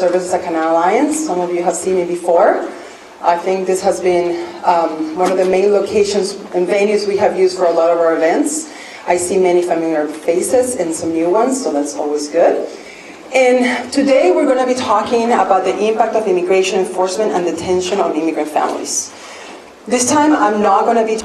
Services at Canal Alliance. Some of you have seen me before. I think this has been one of the main locations and venues we have used for a lot of our events. I see many familiar faces and some new ones, so that's always good. And today we're going to be talking about the impact of immigration enforcement and detention on immigrant families. This time I'm not going to be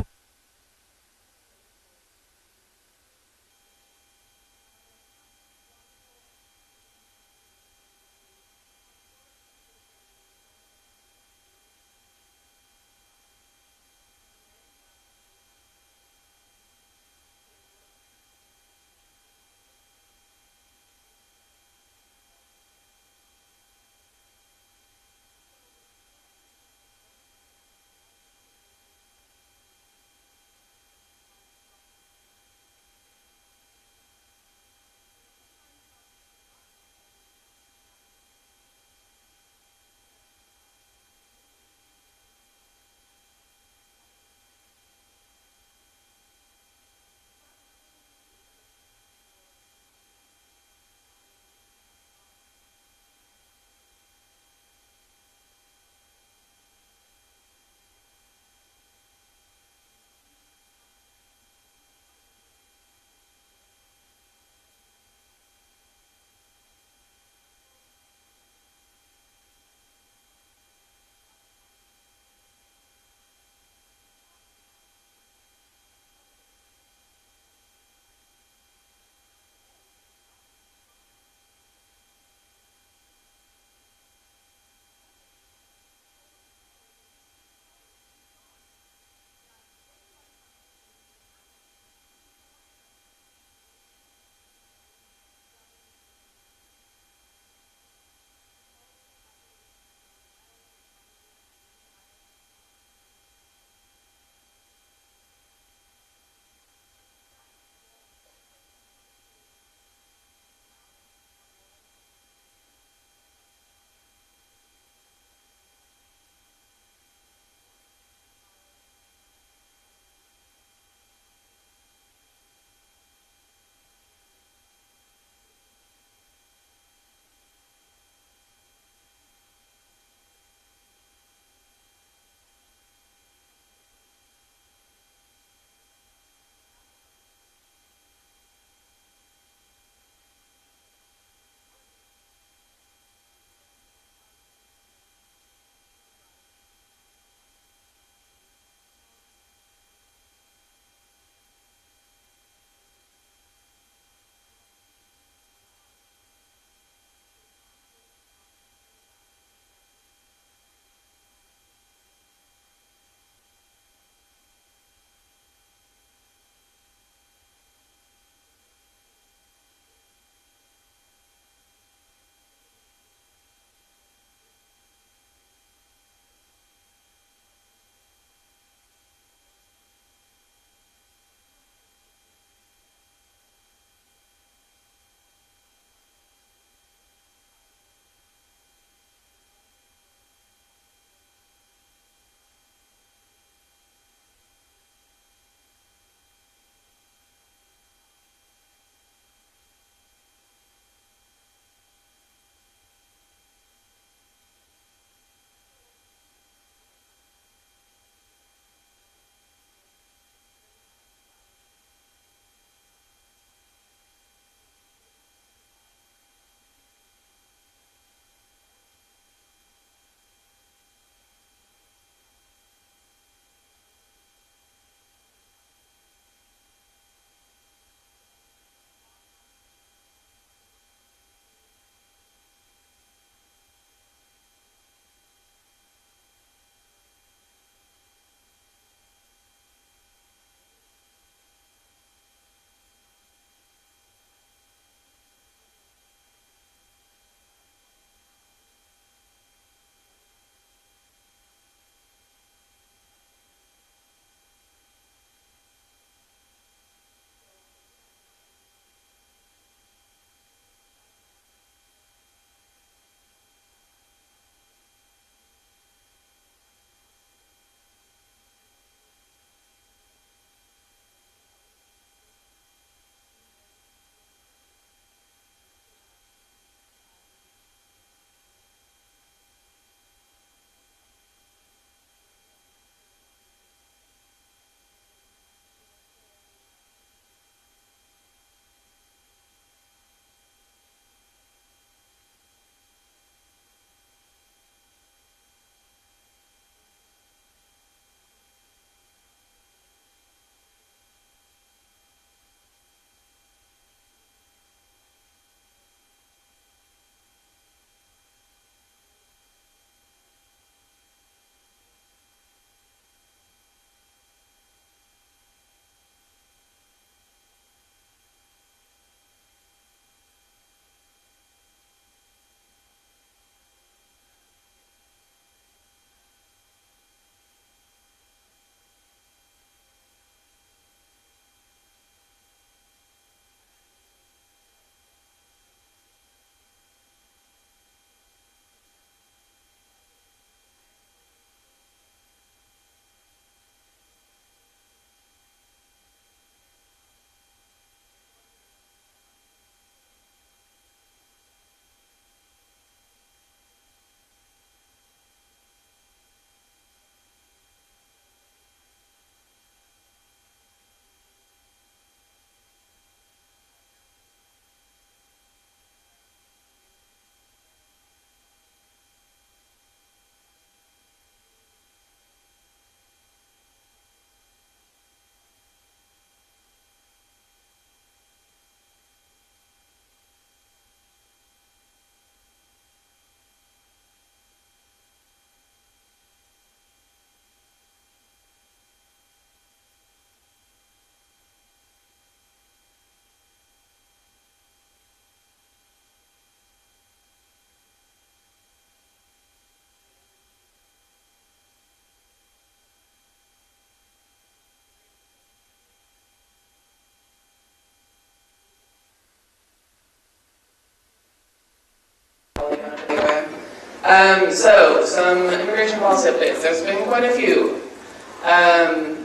So, some immigration policy updates. There's been quite a few.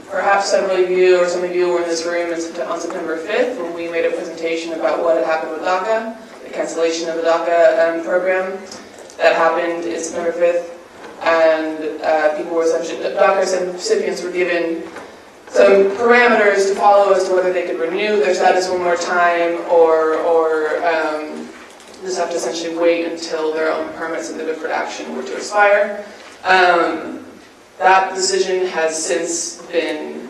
Perhaps several of you or some of you were in this room on September 5th when we made a presentation about what had happened with DACA, the cancellation of the DACA program that happened in September 5th. And people were essentially, DACA recipients were given some parameters to follow as to whether they could renew their status one more time or just have to essentially wait until their own permits and the deferred action were to expire. That decision has since been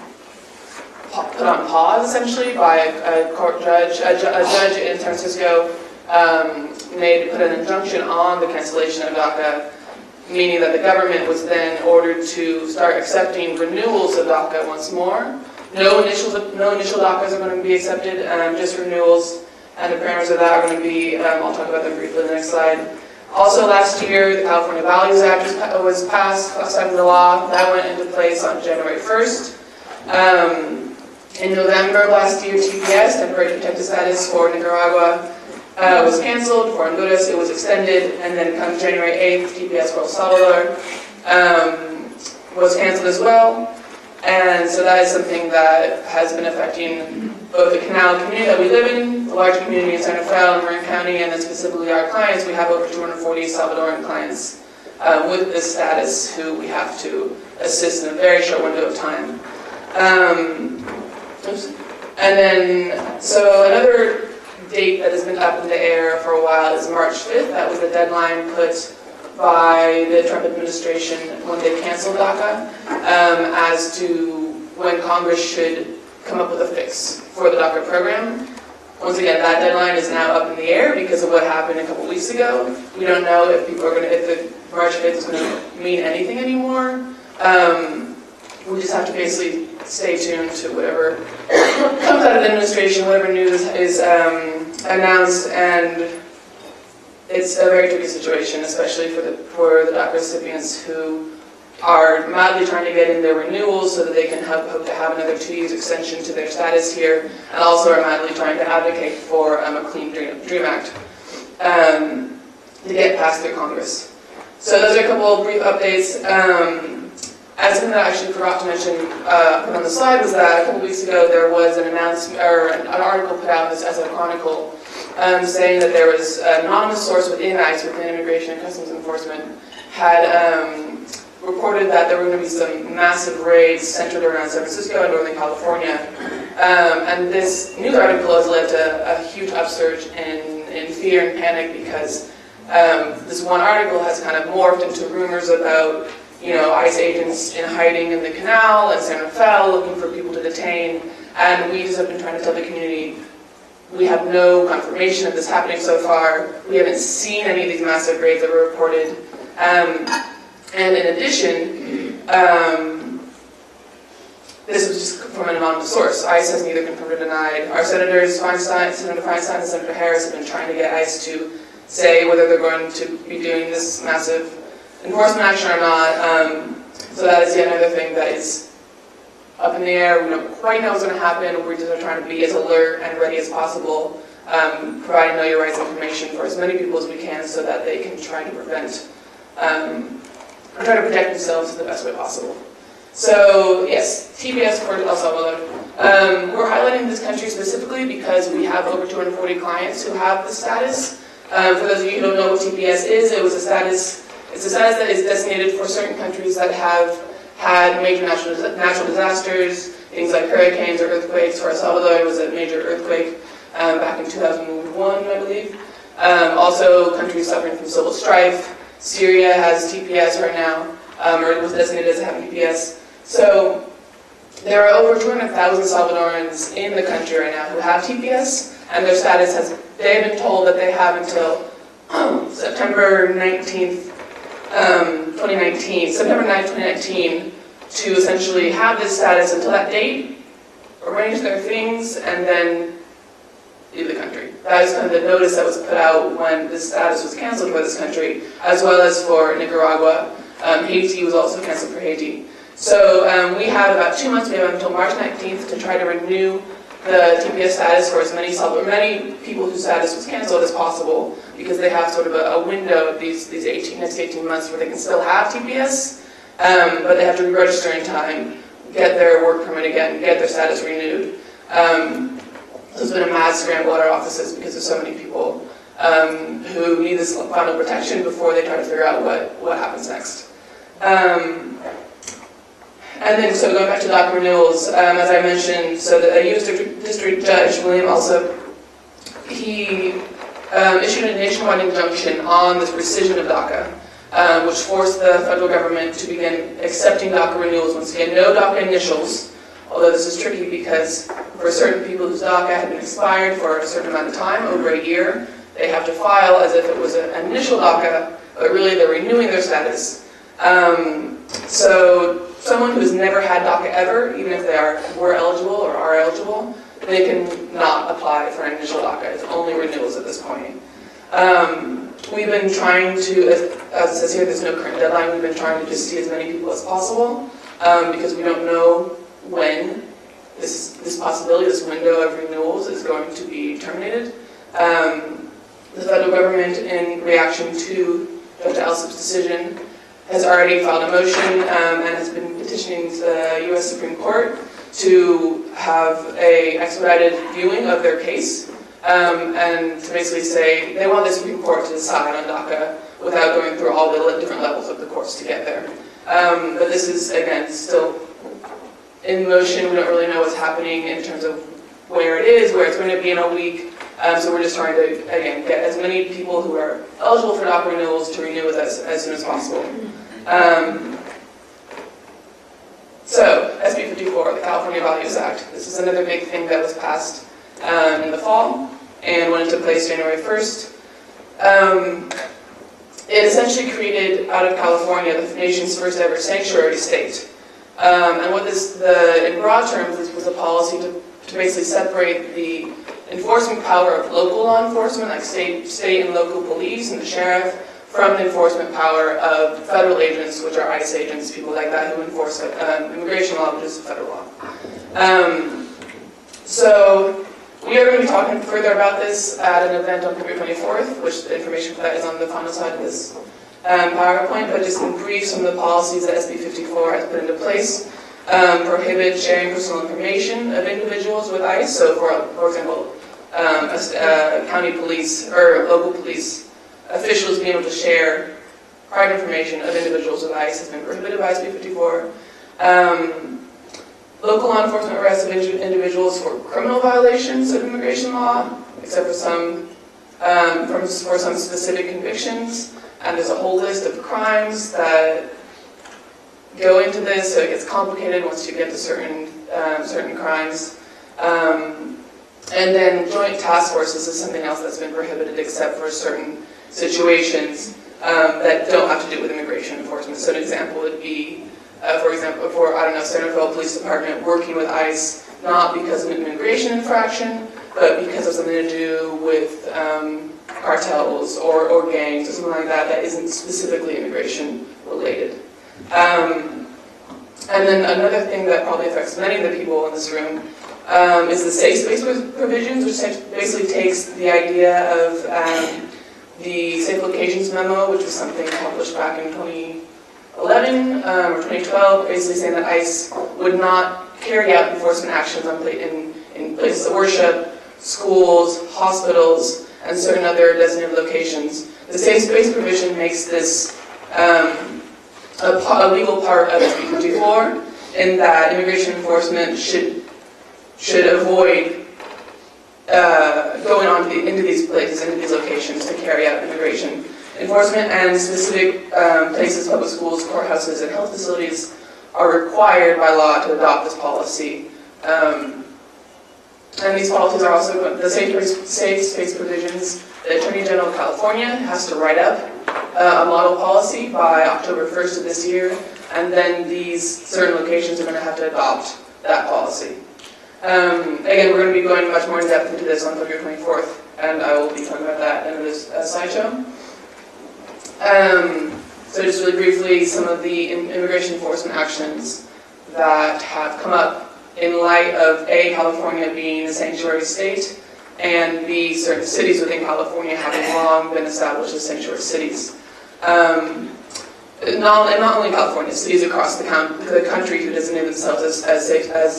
put on pause, essentially, by a court judge. A judge in San Francisco put an injunction on the cancellation of DACA, meaning that the government was then ordered to start accepting renewals of DACA once more. No initial DACAs are going to be accepted, just renewals, and the parameters of that are going to be, I'll talk about them briefly in the next slide. Also last year, the California Values Act was passed, signed into law. That went into place on January 1st. In November of last year, TPS, temporary protected status for Nicaragua, was canceled. For Honduras, it was extended, and then come January 8th, TPS for El Salvador was canceled as well. And so that is something that has been affecting both the Canal community that we live in, the large community in Santa Fe and Marin County, and then specifically our clients. We have over 240 Salvadoran clients with this status who we have to assist in a very short window of time. And then, so another date that has been up in the air for a while is March 5th. That was the deadline put by the Trump administration when they canceled DACA as to when Congress should come up with a fix for the DACA program. Once again, that deadline is now up in the air because of what happened a couple weeks ago. We don't know if people are if the March 5th is going to mean anything anymore. We just have to basically stay tuned to whatever comes out of the administration, whatever news is announced, and it's a very tricky situation, especially for the DACA recipients who are madly trying to get in their renewals so that they can hope to have another 2 years extension to their status here, and also are madly trying to advocate for a Clean Dream Act to get past their Congress. So those are a couple of brief updates. And something that I actually forgot to mention put on the slide was that a couple weeks ago there was an announcement or an article put out as a chronicle saying that there was an anonymous source within ICE, within Immigration and Customs Enforcement, had reported that there were going to be some massive raids centered around San Francisco and Northern California. And this news article has led to a huge upsurge in fear and panic because this one article has kind of morphed into rumors about ICE agents in hiding in the canal and Santa Fe looking for people to detain. And we just have been trying to tell the community, we have no confirmation of this happening so far. We haven't seen any of these massive raids that were reported. And in addition, this was just from an anonymous source. ICE has neither confirmed or denied. Our senators, Senator Feinstein and Senator Harris, have been trying to get ICE to say whether they're going to be doing this massive enforcement action or not. So that is yet another thing that is up in the air. We don't quite know what's going to happen. We're just trying to be as alert and ready as possible, providing know your rights information for as many people as we can so that they can try to prevent or try to protect themselves in the best way possible. So yes, TPS for El Salvador. We're highlighting this country specifically because we have over 240 clients who have the status. For those of you who don't know what TPS is, it's a status that is designated for certain countries that have had major natural disasters, things like hurricanes or earthquakes. For El Salvador, it was a major earthquake back in 2001, I believe. Also, countries suffering from civil strife. Syria has TPS right now, or it was designated as having TPS. So there are over 200,000 Salvadorans in the country right now who have TPS, and their status they've been told that they have until September 19th, 2019, September 9th, 2019, to essentially have this status until that date, arrange their things, and then leave the country. That is kind of the notice that was put out when this status was canceled for this country, as well as for Nicaragua. Haiti was also canceled for Haiti. So we have about 2 months, we have until March 19th to try to renew the TPS status for as many people whose status was canceled as possible, because they have sort of a window of these next 18 months where they can still have TPS, but they have to re-register in time, get their work permit again, get their status renewed. There's been a mad scramble at our offices because there's so many people who need this final protection before they try to figure out what happens next. And then, so going back to DACA renewals, as I mentioned, so the U.S. District Judge, William Alsop, he issued a nationwide injunction on this rescission of DACA, which forced the federal government to begin accepting DACA renewals. Once again, no DACA initials, although this is tricky because for certain people whose DACA had been expired for a certain amount of time, over a year, they have to file as if it was an initial DACA, but really they're renewing their status. So someone who has never had DACA ever, even if they were eligible or are eligible, they can not apply for an initial DACA. It's only renewals at this point. We've been trying to, as it says here, there's no current deadline, we've been trying to just see as many people as possible, because we don't know when this possibility, this window of renewals is going to be terminated. The federal government, in reaction to Judge Alsop's decision, has already filed a motion and has been petitioning the U.S. Supreme Court to have an expedited viewing of their case, and to basically say they want the Supreme Court to decide on DACA without going through all the different levels of the courts to get there. But this is, again, still in motion. We don't really know what's happening in terms of where it is, where it's going to be in a week. So we're just trying to, again, get as many people who are eligible for DACA renewals to renew with us as soon as possible. So, SB 54, the California Values Act. This is another big thing that was passed in the fall and when it took place January 1st. It essentially created, out of California, the nation's first ever sanctuary state. And what in broad terms, this was a policy to basically separate the enforcement power of local law enforcement, like state and local police and the sheriff, from the enforcement power of federal agents, which are ICE agents, people like that who enforce immigration law, which is federal law. So we are going to be talking further about this at an event on February 24th, which the information for that is on the final slide of this PowerPoint, but just in brief, some of the policies that SB 54 has put into place. Prohibit sharing personal information of individuals with ICE. So, for example, county police or local police officials being able to share private information of individuals with ICE has been prohibited by SB 54. Local law enforcement arrests of individuals for criminal violations of immigration law, except for some specific convictions. And there's a whole list of crimes that go into this, so it gets complicated once you get to certain crimes. And then joint task forces is something else that's been prohibited except for certain situations that don't have to do with immigration enforcement. So an example would be, for Centerville Police Department working with ICE, not because of an immigration infraction, but because of something to do with cartels or gangs or something like that isn't specifically immigration related. And then another thing that probably affects many of the people in this room is the safe space provisions, which basically takes the idea of the Safe Locations Memo, which was something published back in 2011 or 2012, basically saying that ICE would not carry out enforcement actions in places of worship, schools, hospitals, and certain other designated locations. The safe space provision makes this a legal part of SB 54, in that immigration enforcement should avoid going on into these places, into these locations to carry out immigration enforcement, and specific places, public schools, courthouses, and health facilities are required by law to adopt this policy. And these policies are also the safe space provisions. The Attorney General of California has to write up a model policy by October 1st of this year, and then these certain locations are going to have to adopt that policy. Again, we're going to be going much more in depth into this on February 24th, and I will be talking about that in this slideshow. So just really briefly, some of the immigration enforcement actions that have come up in light of A, California being a sanctuary state, and B, certain cities within California having long been established as sanctuary cities. Not only California, cities across the country who designate themselves as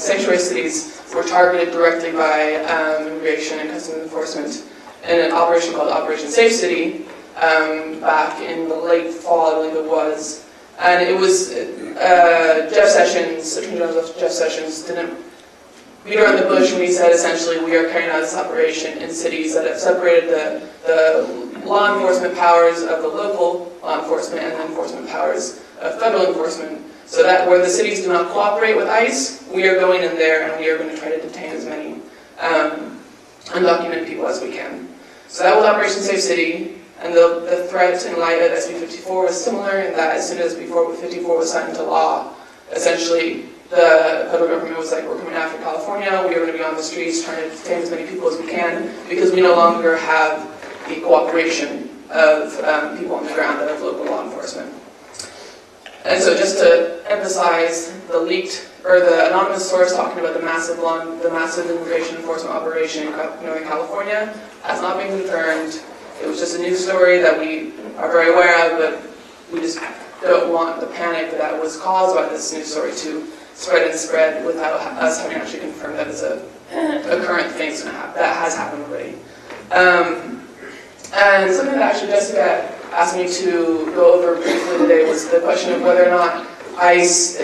sanctuary cities were targeted directly by immigration and customs enforcement in an operation called Operation Safe City back in the late fall, I believe it was. And it was Jeff Sessions, Attorney General Jeff Sessions, didn't beat around the bush when he said essentially we are carrying out this operation in cities that have separated the law enforcement powers of the local law enforcement and the enforcement powers of federal enforcement, so that where the cities do not cooperate with ICE, we are going in there and we are going to try to detain as many undocumented people as we can. So that was Operation Safe City, and the threat in light of SB 54 was similar in that as soon as SB 54 was signed into law, essentially the federal government was like, we're coming after California, we are going to be on the streets trying to detain as many people as we can, because we no longer have the cooperation of people on the ground of local law enforcement. And so just to emphasize, the leaked, or the anonymous source talking about the massive immigration enforcement operation in Northern California has not been confirmed. It was just a news story that we are very aware of, but we just don't want the panic that was caused by this news story to spread without us having actually confirmed that it's a current thing that has happened already. And something that actually Jessica asked me to go over briefly today was the question of whether or not ICE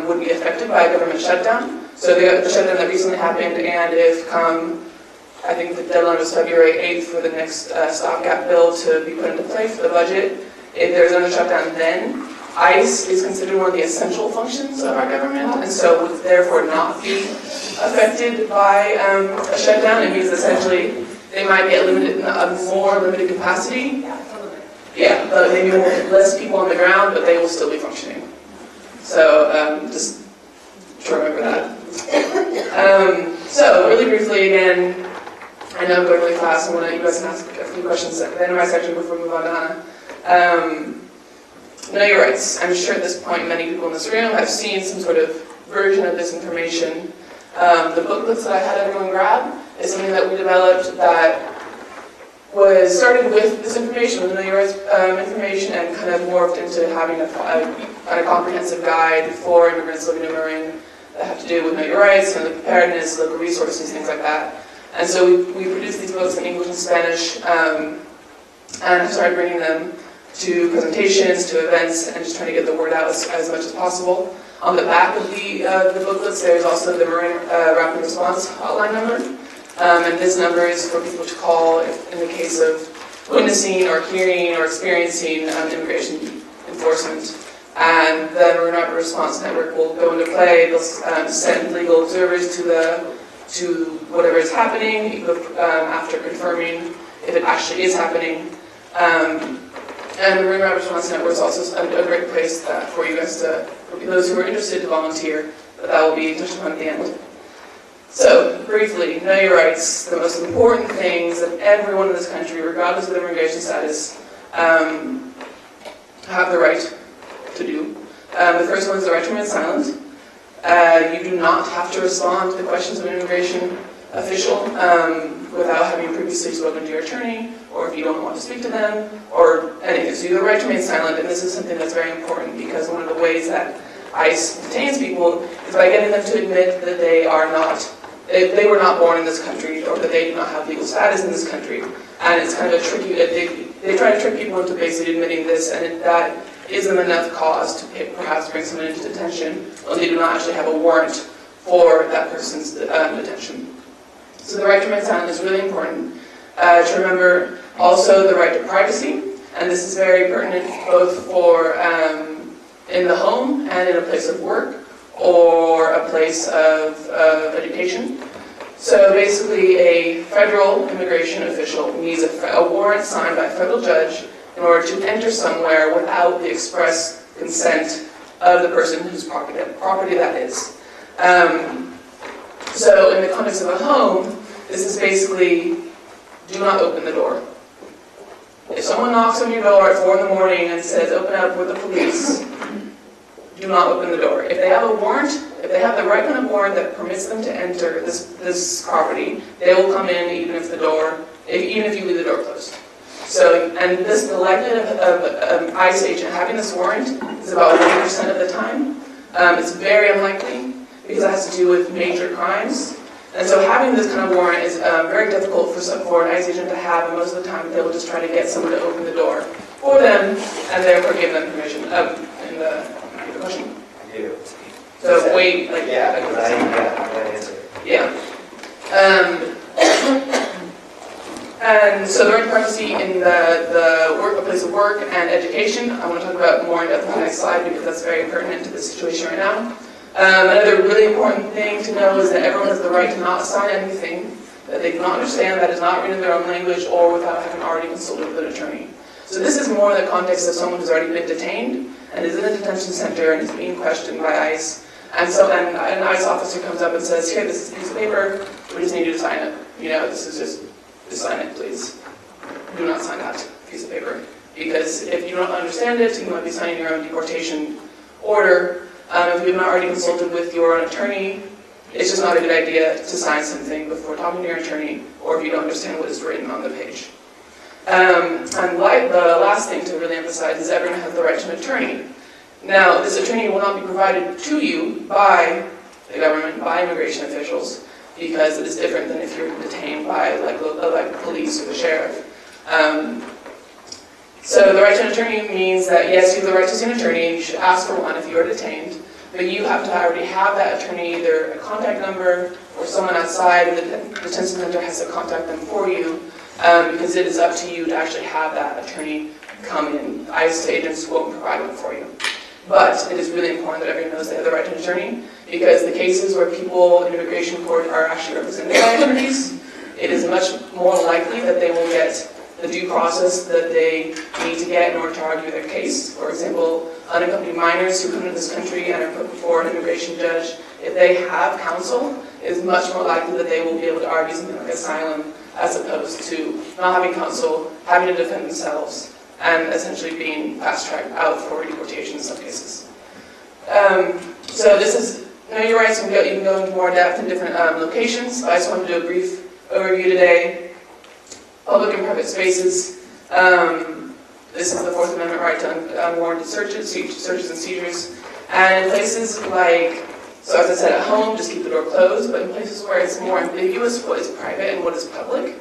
would be affected by a government shutdown. So the shutdown that recently happened, and if I think the deadline was February 8th for the next stopgap bill to be put into play for the budget. If there's another shutdown then, ICE is considered one of the essential functions of our government, and so would therefore not be affected by a shutdown. It means essentially they might get a more limited capacity. Yeah, but maybe less people on the ground, but they will still be functioning. So just try to remember that. So really briefly again, I know I'm going really fast. I want you guys to ask a few questions at the end of my section before we move on to Hannah. Know your rights. I'm sure at this point many people in this room have seen some sort of version of this information. The booklets that I had everyone grab is something that we developed that was started with this information, with the Know Your Rights information, and kind of morphed into having a comprehensive guide for immigrants living in Marin that have to do with Know Your Rights and the preparedness, local resources, things like that. And so we produced these books in English and Spanish, and I started bringing them to presentations, to events, and just trying to get the word out as much as possible. On the back of the booklets, there's also the Marin Rapid Response hotline number. And this number is for people to call in the case of witnessing or hearing or experiencing immigration enforcement. And the Marin Rapid Response Network will go into play. They'll send legal observers to whatever is happening after confirming if it actually is happening. And the Marin Rapid Response Network is also a great place for you guys for those who are interested to volunteer, but that will be touched upon at the end. So, briefly, know your rights. The most important things that everyone in this country, regardless of their immigration status, have the right to do. The first one is the right to remain silent. You do not have to respond to the questions of an immigration official without having previously spoken to your attorney, or if you don't want to speak to them, or anything. So you have the right to remain silent, and this is something that's very important because one of the ways that ICE detains people is by getting them to admit that they were not born in this country, or that they do not have legal status in this country. And it's kind of a tricky, they try to trick people into basically admitting this, and that is them enough cause to perhaps bring someone into detention when they do not actually have a warrant for that person's detention. So the right to remain silent is really important. To remember also the right to privacy, and this is very pertinent both for in the home and in a place of work or a place of education. So basically a federal immigration official needs a warrant signed by a federal judge in order to enter somewhere without the express consent of the person whose property that is. So in the context of a home, this is basically, do not open the door. If someone knocks on your door at 4 in the morning and says, open up with the police, do not open the door. If they have a warrant, if they have the right kind of warrant that permits them to enter this property, they will come in even if you leave the door closed. So, and the likelihood of ICE agent having this warrant is about 1% of the time. It's very unlikely because it has to do with major crimes. And so having this kind of warrant is very difficult for an ICE agent to have, and most of the time they will just try to get someone to open the door for them and therefore give them permission. In the question? I do. So wait, like... Yeah, I got an answer. Yeah. And so the right to privacy in the place of work and education, I want to talk about more in depth on the next slide because that's very pertinent to the situation right now. Another really important thing to know is that everyone has the right to not sign anything that they do not understand, that is not written in their own language, or without having already consulted with an attorney. So this is more in the context of someone who's already been detained and is in a detention center and is being questioned by ICE. And so then an ICE officer comes up and says, here, this is a piece of paper, we just need you to sign it. You know, this is just sign it, please. Do not sign that piece of paper. Because if you don't understand it, you might be signing your own deportation order. If you have not already consulted with your own attorney, it's just not a good idea to sign something before talking to your attorney, or if you don't understand what is written on the page. And the last thing to really emphasize is everyone has the right to an attorney. Now, this attorney will not be provided to you by the government, by immigration officials, because it is different than if you're detained by like police or the sheriff. So the right to an attorney means that yes, you have the right to see an attorney, and you should ask for one if you are detained, but you have to already have that attorney, either a contact number or someone outside of the detention center has to contact them for you, because it is up to you to actually have that attorney come in. ICE agents won't provide one for you. But it is really important that everyone knows they have the right to an attorney, because the cases where people in immigration court are actually represented by attorneys, it is much more likely that they will get the due process that they need to get in order to argue their case. For example, unaccompanied minors who come into this country and are put before an immigration judge, if they have counsel, it is much more likely that they will be able to argue something like asylum, as opposed to not having counsel, having to defend themselves, and essentially being fast-tracked out for deportation in some cases. So this is, know your rights, you can go into more depth in different locations, but I just wanted to do a brief overview today. Public and private spaces. This is the Fourth Amendment right to unwarranted searches and seizures. And in places like, so as I said, at home, just keep the door closed, but in places where it's more ambiguous what is private and what is public,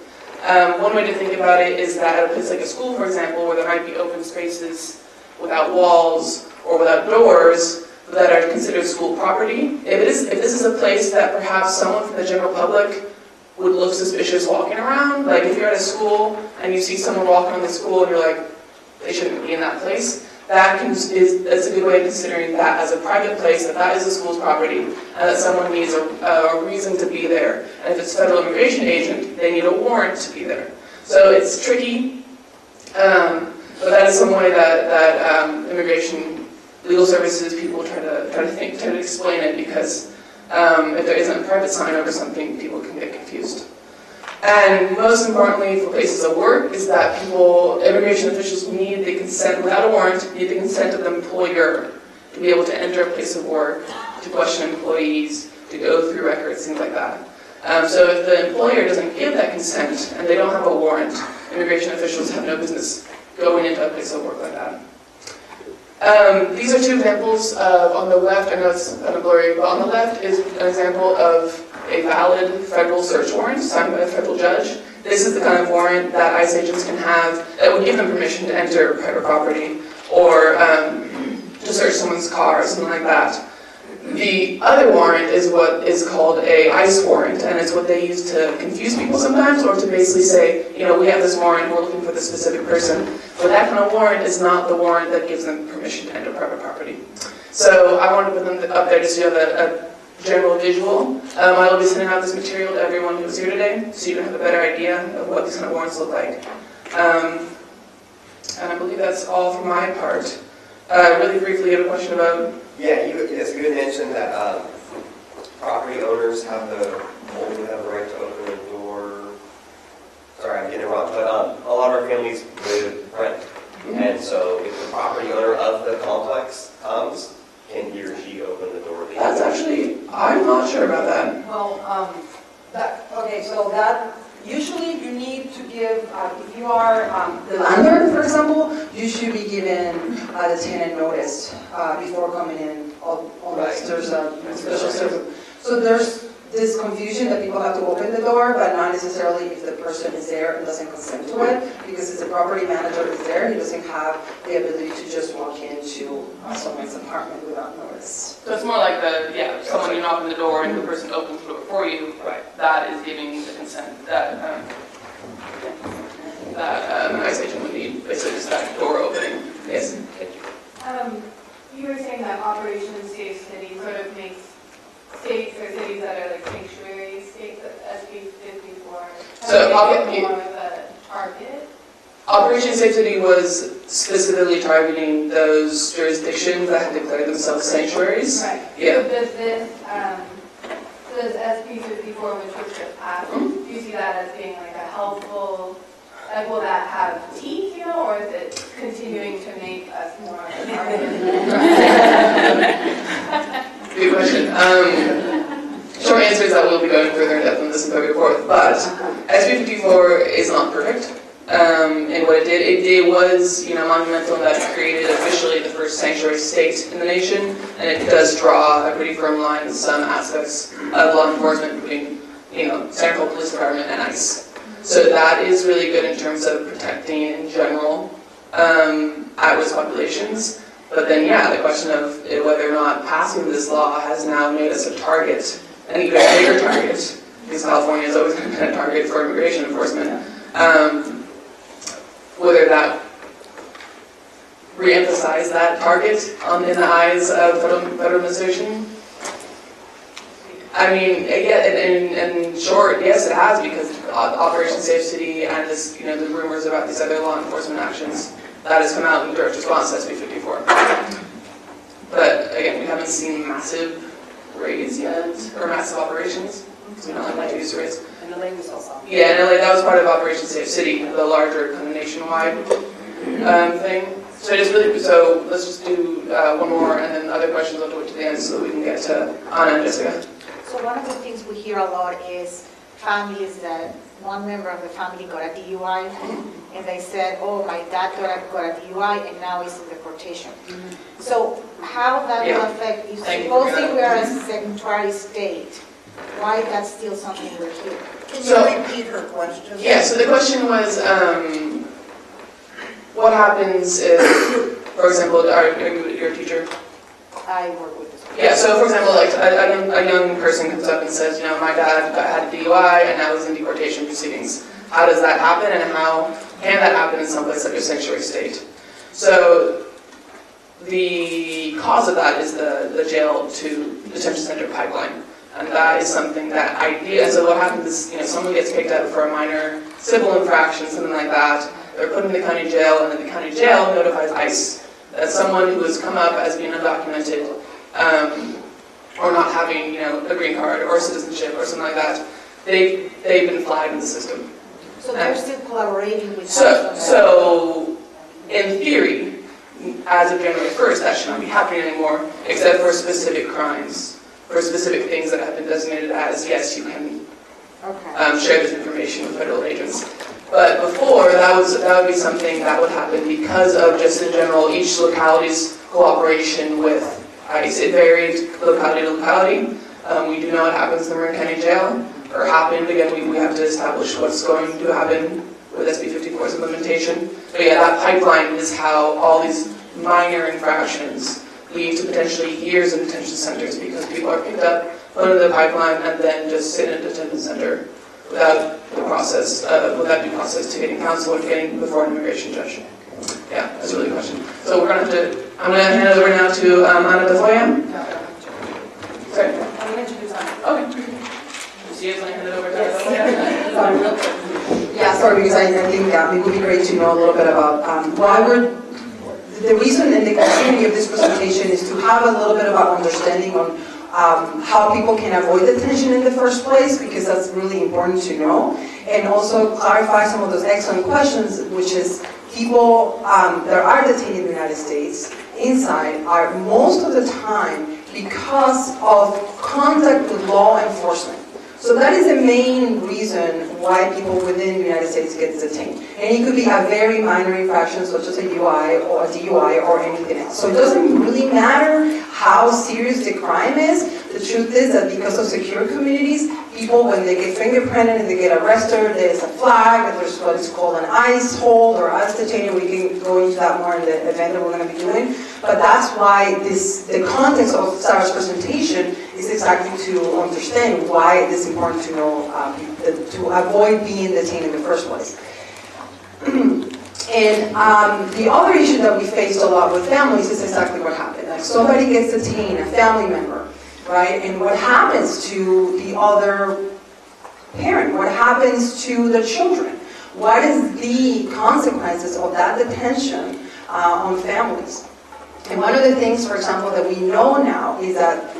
one way to think about it is that at a place like a school, for example, where there might be open spaces without walls or without doors that are considered school property, if this is a place that perhaps someone from the general public would look suspicious walking around, like if you're at a school and you see someone walking on the school and you're like, they shouldn't be in that place, that's a good way of considering that as a private place, that is the school's property, and that someone needs a reason to be there. And if it's a federal immigration agent, they need a warrant to be there. So it's tricky, but that is some way that immigration legal services people try to explain it, because if there isn't a private sign over something, people can get confused. And most importantly for places of work is that immigration officials need the consent, without a warrant, need the consent of the employer to be able to enter a place of work, to question employees, to go through records, things like that. So if the employer doesn't give that consent and they don't have a warrant, immigration officials have no business going into a place of work like that. These are two examples on the left. I know it's kind of blurry, but on the left is an example of a valid federal search warrant signed by a federal judge. This is the kind of warrant that ICE agents can have that would give them permission to enter private property or to search someone's car or something like that. The other warrant is what is called a ICE warrant, and it's what they use to confuse people sometimes, or to basically say, you know, we have this warrant, we're looking for this specific person. But that kind of warrant is not the warrant that gives them permission to enter private property. So I wanted to put them up there just so you have a general visual. I will be sending out this material to everyone who's here today, so you can have a better idea of what these kind of warrants look like. And I believe that's all from my part. Really briefly, you have a question about? Yeah, you had mentioned that property owners have the right to open the door. Sorry, I'm getting it wrong, but a lot of our families live rent. And so if the property owner of the complex comes, can not sure about that. Well, so that, usually you need to give, if you are the landlord, for example, you should be given the tenant notice before coming in, unless there's a special circumstance. So there's this confusion that people have to open the door, but not necessarily if the person is there and doesn't consent to it, because if the property manager is there, he doesn't have the ability to just walk into someone's apartment without notice. So it's more like someone you knock on the door and the person opens the door for you. Right. That is giving the consent that ICE agent would need, basically just that door opening. Yes. You were saying that Operation Safe City sort of makes states or cities that are like sanctuary states, SB 54, So, more of a target. Operation Safe City was specifically targeting those jurisdictions that had declared themselves sanctuaries. Right. Yeah. So does this, does SB 54, which was just passed, do you see that as being like a helpful, like will that have teeth, or is it continuing to make us more of a target? Good question. Short answer is that we'll be going further in depth on this in February 4th, but SB 54 is not perfect. And what it was, monumental in that it created officially the first sanctuary state in the nation, and it does draw a pretty firm line in some aspects of law enforcement between, Central Police Department and ICE. So that is really good in terms of protecting in general at-risk populations. But then, the question of whether or not passing this law has now made us a target, an even bigger target, because California has always been a target for immigration enforcement. Whether that re-emphasize that target in the eyes of federal administration. I mean, in short, yes, it has, because Operation Safe City and this, the rumors about these other law enforcement actions, that has come out in direct response to SB 54. But again, we haven't seen massive raids yet, or massive operations, because we don't like to use raids. And the lane was also. Yeah, and that was part of Operation Safe City, the larger kind of nationwide thing. So let's just do one more, and then other questions I'll do it to the end so that we can get to Anna and Jessica. So one of the things we hear a lot is families that one member of the family got a DUI, and they said, oh, my dad got a DUI, and now he's in deportation. So how that will affect, supposing we are a sanctuary state, why that's still something we're here? Can you repeat her question? Yeah, so the question was, what happens if, for example, are you a teacher? I work with this. Yeah, so for example, like a young person comes up and says, my dad had a DUI and now he's in deportation proceedings. How does that happen, and how can that happen in some place like a sanctuary state? So the cause of that is the jail to detention center pipeline. And that is something that so what happens is, someone gets picked up for a minor civil infraction, something like that. They're put in the county jail, and then the county jail notifies ICE that someone who has come up as being undocumented, or not having, a green card or citizenship or something like that, they've been flagged in the system. So they're still collaborating with us. So in theory, as of January 1st, that should not be happening anymore, except for specific crimes, for specific things that have been designated as, yes, you can share this information with federal agents. But before, that would be something that would happen because of just in general each locality's cooperation with ICE. It varied locality to locality. We do know what happens in the Marin County Jail, or happened. Again, we have to establish what's going to happen with SB 54's implementation. But that pipeline is how all these minor infractions lead to potentially years in detention centers, because people are picked up, put into the pipeline, and then just sit in a detention center without due process to getting counsel or getting before an immigration judge. Yeah, that's a really good question. So I'm going to hand it over now to Ana Tafoya. Sorry. I'm going to introduce Anna. Okay. So you guys want to hand it over to Ana Tafoya? Yeah, sorry, because I think it would be great to know a little bit about why the reason and the opportunity of this presentation is to have a little bit of an understanding on how people can avoid detention in the first place, because that's really important to know, and also clarify some of those excellent questions, which is people that are detained in the United States inside are most of the time because of contact with law enforcement. So that is the main reason why people within the United States get detained. And it could be a very minor infraction such as a UI or a DUI or anything else. So it doesn't really matter how serious the crime is. The truth is that because of secure communities, people, when they get fingerprinted and they get arrested, there's a flag, and there's what is called an ICE hold or ICE detainee. We can go into that more in the event that we're going to be doing. But that's why the context of Sarah's presentation is exactly to understand why it is important to know, to avoid being detained in the first place. And the other issue that we faced a lot with families is exactly what happened. Like somebody gets detained, a family member, right? And what happens to the other parent? What happens to the children? What is the consequences of that detention on families? And one of the things, for example, that we know now is that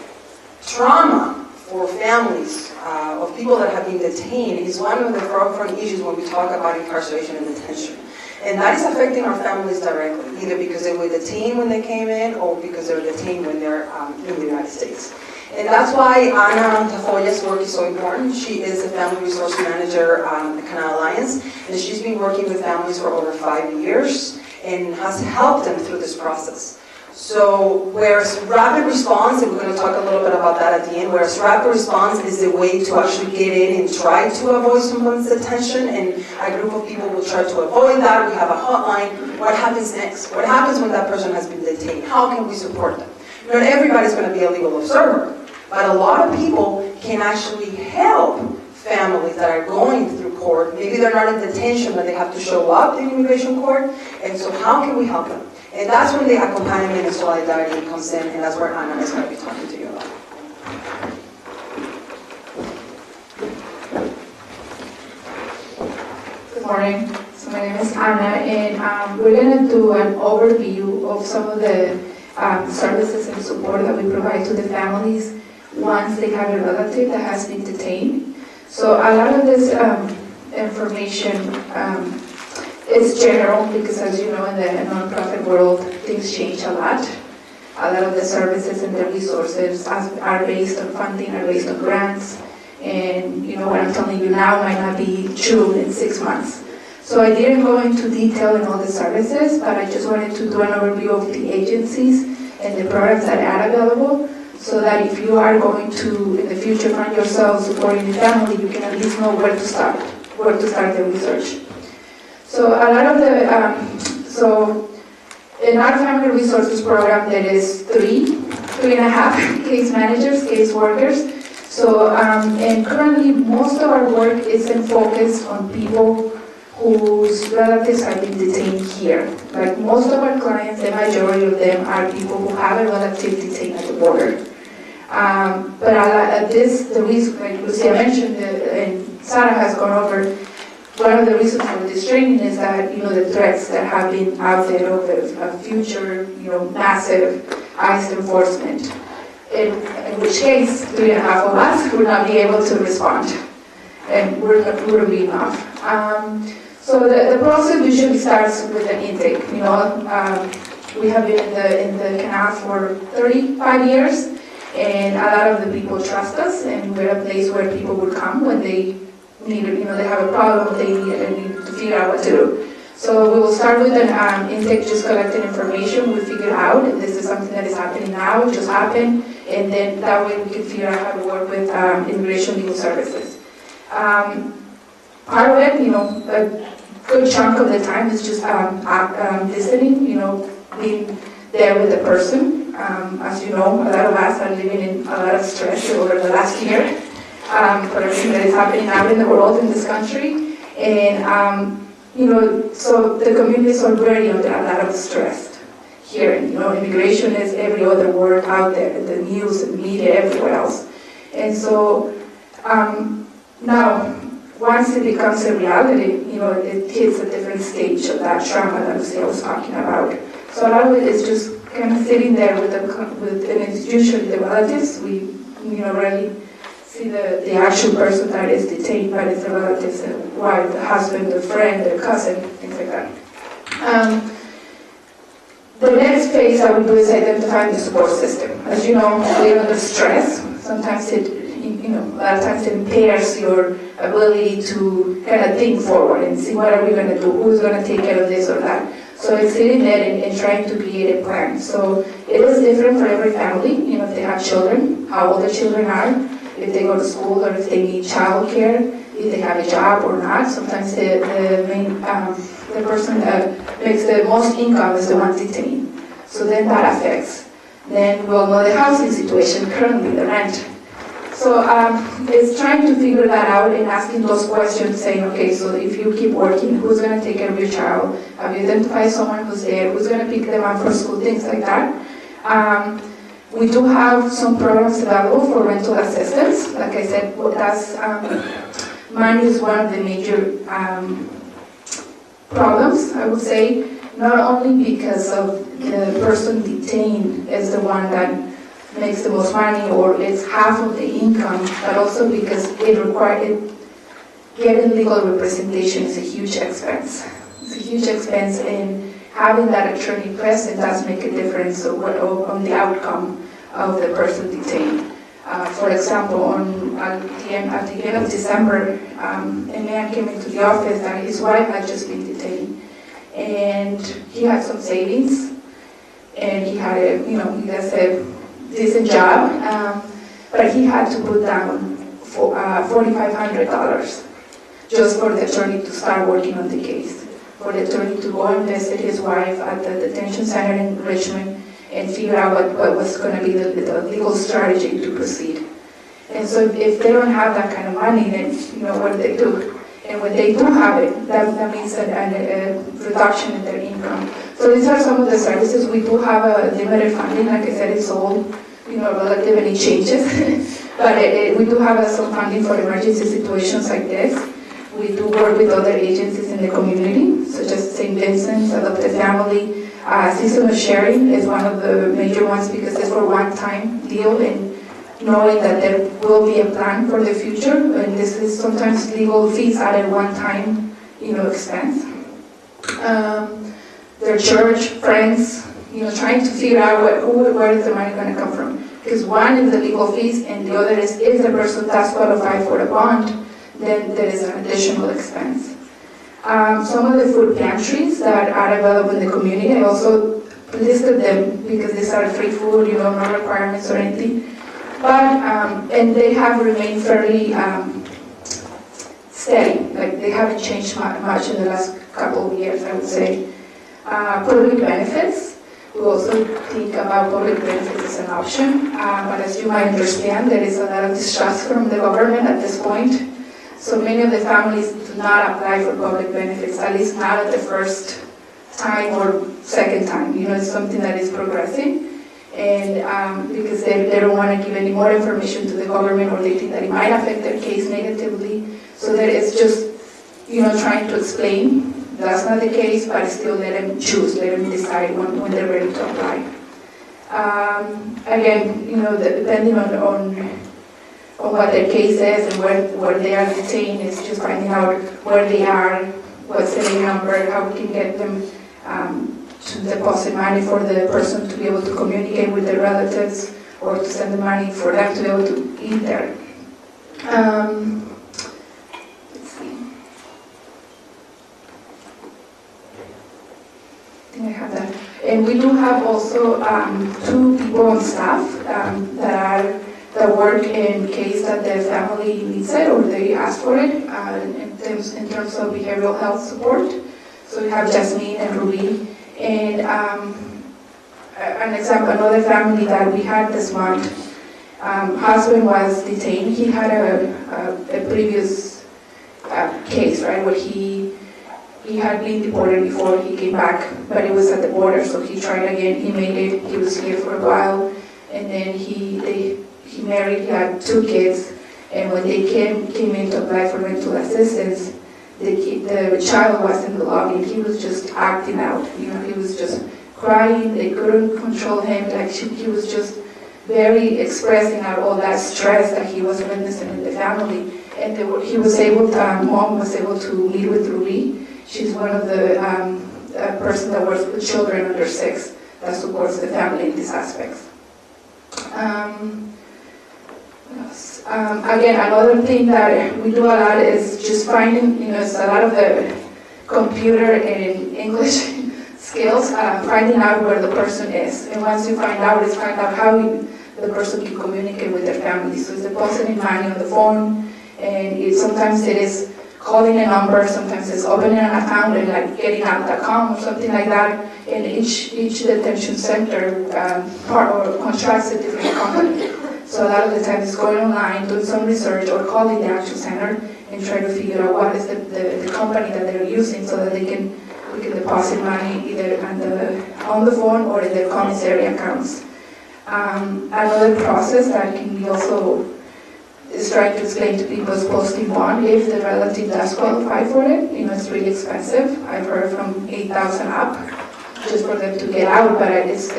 trauma for families of people that have been detained is one of the forefront issues when we talk about incarceration and detention. And that is affecting our families directly, either because they were detained when they came in or because they were detained when they're in the United States. And that's why Ana Tafoya's work is so important. She is the Family Resource Manager at the Canal Alliance, and she's been working with families for over 5 years and has helped them through this process. So whereas rapid response, and we're going to talk a little bit about that at the end, whereas rapid response is the way to actually get in and try to avoid someone's detention, and a group of people will try to avoid that. We have a hotline. What happens next? What happens when that person has been detained? How can we support them? Not everybody's going to be a legal observer, but a lot of people can actually help families that are going through court. Maybe they're not in detention, but they have to show up in immigration court, and so how can we help them? And that's when the accompaniment and solidarity comes in, and that's where Ana is going to be talking to you about. Good morning. So my name is Ana, and we're going to do an overview of some of the services and support that we provide to the families once they have a relative that has been detained. So a lot of this information is general because, as you know, in the nonprofit world, things change a lot. A lot of the services and the resources are based on funding, are based on grants, and you know what I'm telling you now might not be true in 6 months. So I didn't go into detail in all the services, but I just wanted to do an overview of the agencies and the programs that are available, so that if you are going to, in the future, find yourself supporting the family, you can at least know where to start the research. So a lot of the, in our Family Resources Program, there is three and a half case managers, case workers. So, and currently most of our work isn't focused on people whose relatives have been detained here. Like most of our clients, the majority of them are people who have a relative detained at the border. But the reason, like Lucia mentioned, and Sarah has gone over, one of the reasons for this training is that, you know, the threats that have been out there of a future, you know, massive ICE enforcement. In which case, 3.5 of us would not be able to respond, and wouldn't be enough. So the process usually starts with an intake. You know, we have been in the canal for 35 years, and a lot of the people trust us, and we're a place where people would come when they need, you know, they have a problem, they need to figure out what to do. So we will start with an intake, just collecting information. We figure out if this is something that is happening now, it just happened, and then that way we can figure out how to work with immigration legal services. Part of it, you know, a good chunk of the time is just listening, you know, being there with the person. As you know, a lot of us are living in a lot of stress over the last year for everything that is happening out in the world, in this country. And, you know, so the community is already under a lot of stress here. You know, immigration is every other word out there, in the news and media, everywhere else. And so now, once it becomes a reality, you know, it hits a different stage of that trauma that Lucia was talking about. So a lot of it is just kind of sitting there with and it's usually the relatives. We, you know, rarely see the actual person that is detained, but it's the relatives, the wife, the husband, the friend, the cousin, things like that. The next phase I would do is identifying the support system. As you know, we're under stress. Sometimes a lot of times it impairs your ability to kind of think forward and see what are we going to do, who's going to take care of this or that. So it's sitting there and trying to create a plan. So it is different for every family, if they have children, how old the children are, if they go to school or if they need childcare, if they have a job or not. Sometimes the person that makes the most income is the one detained. So then that affects. Then we'll know the housing situation currently, the rent. So it's trying to figure that out and asking those questions, saying, okay, so if you keep working, who's going to take care of your child? Have you identified someone who's there? Who's going to pick them up for school? Things like that. We do have some programs available for rental assistance. Like I said, money is one of the major problems, I would say, not only because of the person detained is the one that makes the most money or it's half of the income, but also because getting legal representation is a huge expense. It's a huge expense, and having that attorney present does make a difference on the outcome of the person detained. For example, at the end of December, a man came into the office that his wife had just been detained, and he had some savings, and he had he has a decent job, but he had to put down $4,500 just for the attorney to start working on the case, for the attorney to go and visit his wife at the detention center in Richmond and figure out what was going to be the legal strategy to proceed. And so if they don't have that kind of money, then what do they do? And when they do have it, that means a reduction in their income. So these are some of the services. We do have a limited funding. Like I said, it's all relative and it changes. But we do have some funding for emergency situations like this. We do work with other agencies in the community, such as St. Vincent's, Adopted Family. Season of Sharing is one of the major ones because it's for one-time deal, and knowing that there will be a plan for the future, and this is sometimes legal fees at a one-time, expense. Their church, friends, trying to figure out where is the money going to come from. Because one is the legal fees, and the other is if the person does qualify for a bond, then there is an additional expense. Some of the food pantries that are available in the community, I also listed them because these are free food, no requirements or anything. But, and they have remained fairly steady, like they haven't changed much in the last couple of years, I would say. Public benefits, we also think about public benefits as an option, but as you might understand, there is a lot of distrust from the government at this point. So many of the families do not apply for public benefits, at least not at the first time or second time. It's something that is progressing. And because they don't want to give any more information to the government, or they think that it might affect their case negatively. So that it's just, trying to explain that's not the case, but still let them choose, let them decide when they're ready to apply. Again, depending on what their case is and where they are detained, is just finding out where they are, what's the name number, how we can get them to deposit money for the person to be able to communicate with their relatives, or to send the money for them to be able to eat there. Let's see. I think I have that. And we do have also 2 people on staff that work in case that the family needs it or they ask for it in terms of behavioral health support. So we have Jasmine and Ruby. And an example, another family that we had this month, husband was detained. He had a previous case, right, where he had been deported before he came back, but it was at the border, so he tried again. He made it. He was here for a while, and then he married. He had 2 kids, and when they came in to apply for rental assistance, the child was in the lobby, and he was just acting out. He was just crying. They couldn't control him. He was just very expressing out all that stress that he was witnessing in the family. And mom was able to meet with Ruby. She's one of the person that works with children under 6. that supports the family in these aspects. Again, another thing that we do a lot is just finding, it's a lot of the computer and English skills, finding out where the person is. And once you find out, it's find out how the person can communicate with their family. So it's depositing money on the phone, and sometimes it is calling a number, sometimes it's opening an account and like getting out the account or something like that. And each detention center or contracts a different company. So a lot of the time it's going online, doing some research, or calling the action center and trying to figure out what is the company that they're using so that we can deposit money either on the phone or in their commissary accounts. Another process that can be also is trying to explain to people is posting bond if the relative does qualify for it. It's really expensive. I've heard from $8,000 up just for them to get out, but it's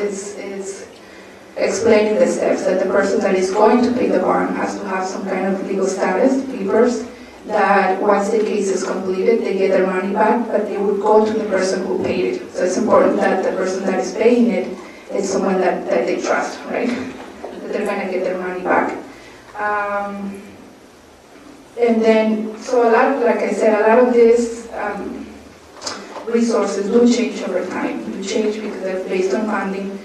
explaining the steps that the person that is going to pay the bond has to have some kind of legal status, papers, that once the case is completed, they get their money back, but they would go to the person who paid it. So it's important that the person that is paying it is someone that they trust, right? That they're going to get their money back. And then, so a lot of, like I said, a lot of these resources do change over time. Do change because they're based on funding.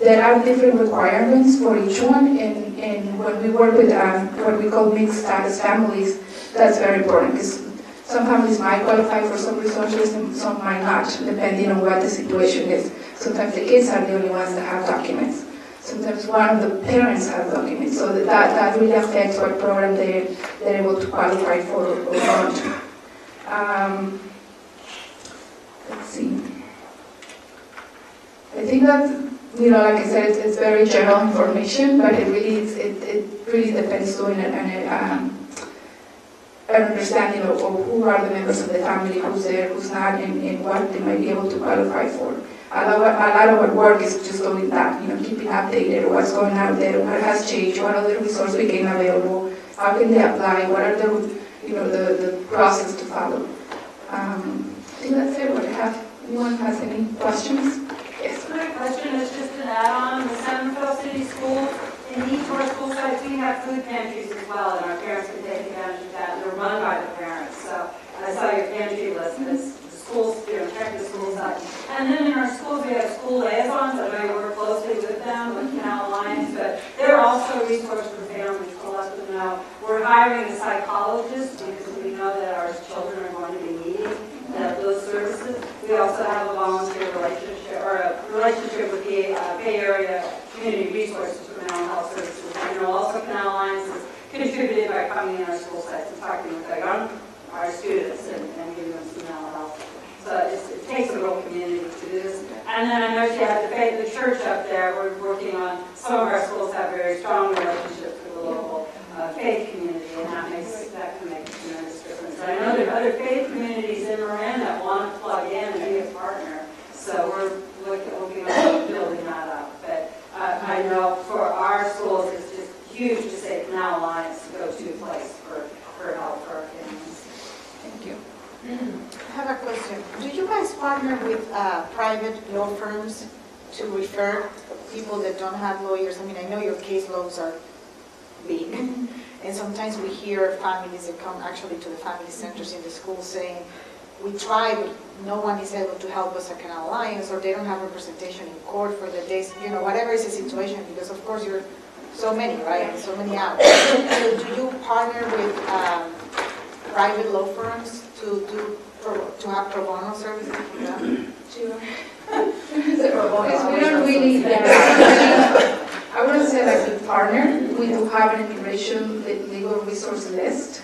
There are different requirements for each one, and when we work with what we call mixed status families, that's very important because some families might qualify for some resources and some might not, depending on what the situation is. Sometimes the kids are the only ones that have documents. Sometimes one of the parents have documents, so that really affects what program they're able to qualify for or not. Let's see. I think that, like I said, it's very general information, but it really depends on an understanding of who are the members of the family, who's there, who's not, and what they might be able to qualify for. A lot of our work is just doing that, keeping updated what's going out there, what has changed, what other resources became available, how can they apply, what are the process to follow. I think that's it. What I have. Anyone has any questions? Yes. My question is just an add-on. The San Rafael City Schools, in each of our school sites, we have food pantries as well, and our parents can take advantage of that. They're run by the parents. So I saw your pantry list. As the schools, check the schools out. And then in our schools, we have school liaisons. I know you work closely with them, with Canal Alliance, but they're also a resource for families to let them know. We're hiring a psychologist because we know that our children are going to be needing those services. We also have a volunteer relationship, or a relationship with the Bay Area Community Resources for Mental Health Services. And also Canal Alliance is contributed by coming in our school sites and talking with our students and giving them some mental health. So it takes a real community to do this. And then I know you have the church up there. We're working on, some of our schools have very strong relationships with the local faith community, and that can make a tremendous difference. I know there are other faith communities in Marin that want to plug in and be a partner, so we're looking at building that up. But I know for our schools, it's just huge to say Canal Alliance to go to place for help for our families. Thank you. I have a question. Do you guys partner with private law firms to refer people that don't have lawyers? I mean, I know your caseloads are big, and sometimes we hear families that come actually to the family centers in the school saying, we tried, but no one is able to help us at Canal Alliance, or they don't have representation in court for the days, whatever is the situation, because of course you're so many, right, so many hours. So do you partner with private law firms to have pro bono services for them? Sure. We don't really, I wouldn't say like we partner. We do have an immigration legal resource list.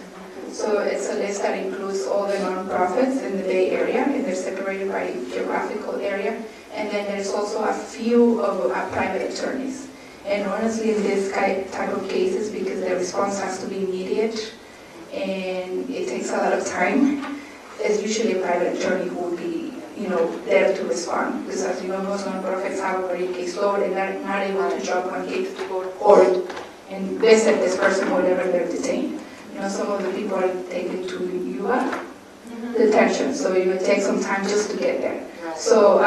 So it's a list that includes all the nonprofits in the Bay Area, and they're separated by geographical area. And then there's also a few of private attorneys. And honestly, in this type of cases, because the response has to be immediate and it takes a lot of time, it's usually a private attorney who will be there to respond. Because as you know, most nonprofits have a very caseload and they're not able to jump on case to go to court and visit this person whenever they're detained. Some of the people are taken to UA detention, so it takes some time just to get there. So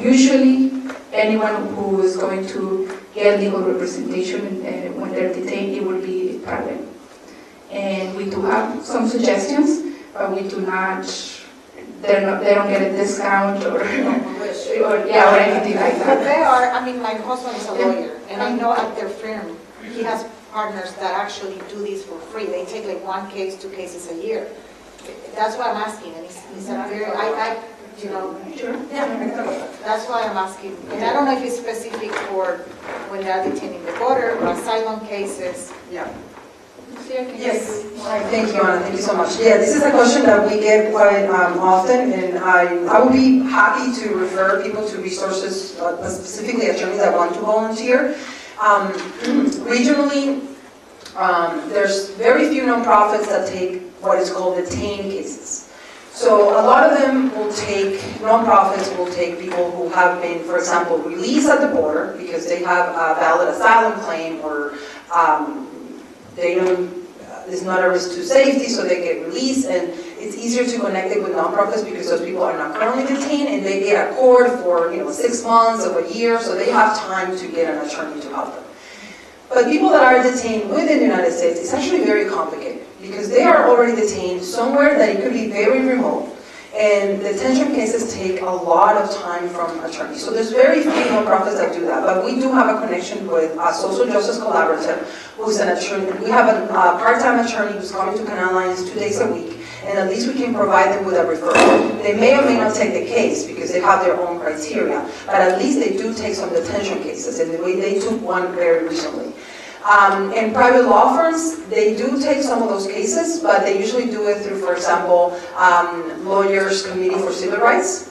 usually anyone who is going to get legal representation when they're detained, it will be private. And we do have some suggestions, but we do not, they don't get a discount or anything like But that. they are, I mean, my husband is a lawyer, and I know at their firm, he has partners that actually do this for free. They take like 1 case, 2 cases a year. That's why I'm asking, and it's a very, you know, that's why I'm asking. And I don't know if it's specific for when they're detained in the border or asylum cases. Yeah. Yes. Thank you, Ana, thank you so much. Yeah, this is a question that we get quite often, and I would be happy to refer people to resources, specifically attorneys that want to volunteer. Regionally, there's very few nonprofits that take what is called detained cases. So a lot of them will take, nonprofits will take people who have been, for example, released at the border because they have a valid asylum claim or they don't, it's not a risk to safety, so they get released, and it's easier to connect it with nonprofits because those people are not currently detained and they get a court for 6 months or a year, so they have time to get an attorney to help them. But people that are detained within the United States, it's actually very complicated because they are already detained somewhere that it could be very remote. And detention cases take a lot of time from attorneys. So there's very few nonprofits that do that. But we do have a connection with a Social Justice Collaborative, who's an attorney. We have a part-time attorney who's coming to Canal Lines 2 days a week. And at least we can provide them with a referral. They may or may not take the case because they have their own criteria. But at least they do take some detention cases. And they took one very recently. And private law firms, they do take some of those cases, but they usually do it through, for example, Lawyers Committee for Civil Rights.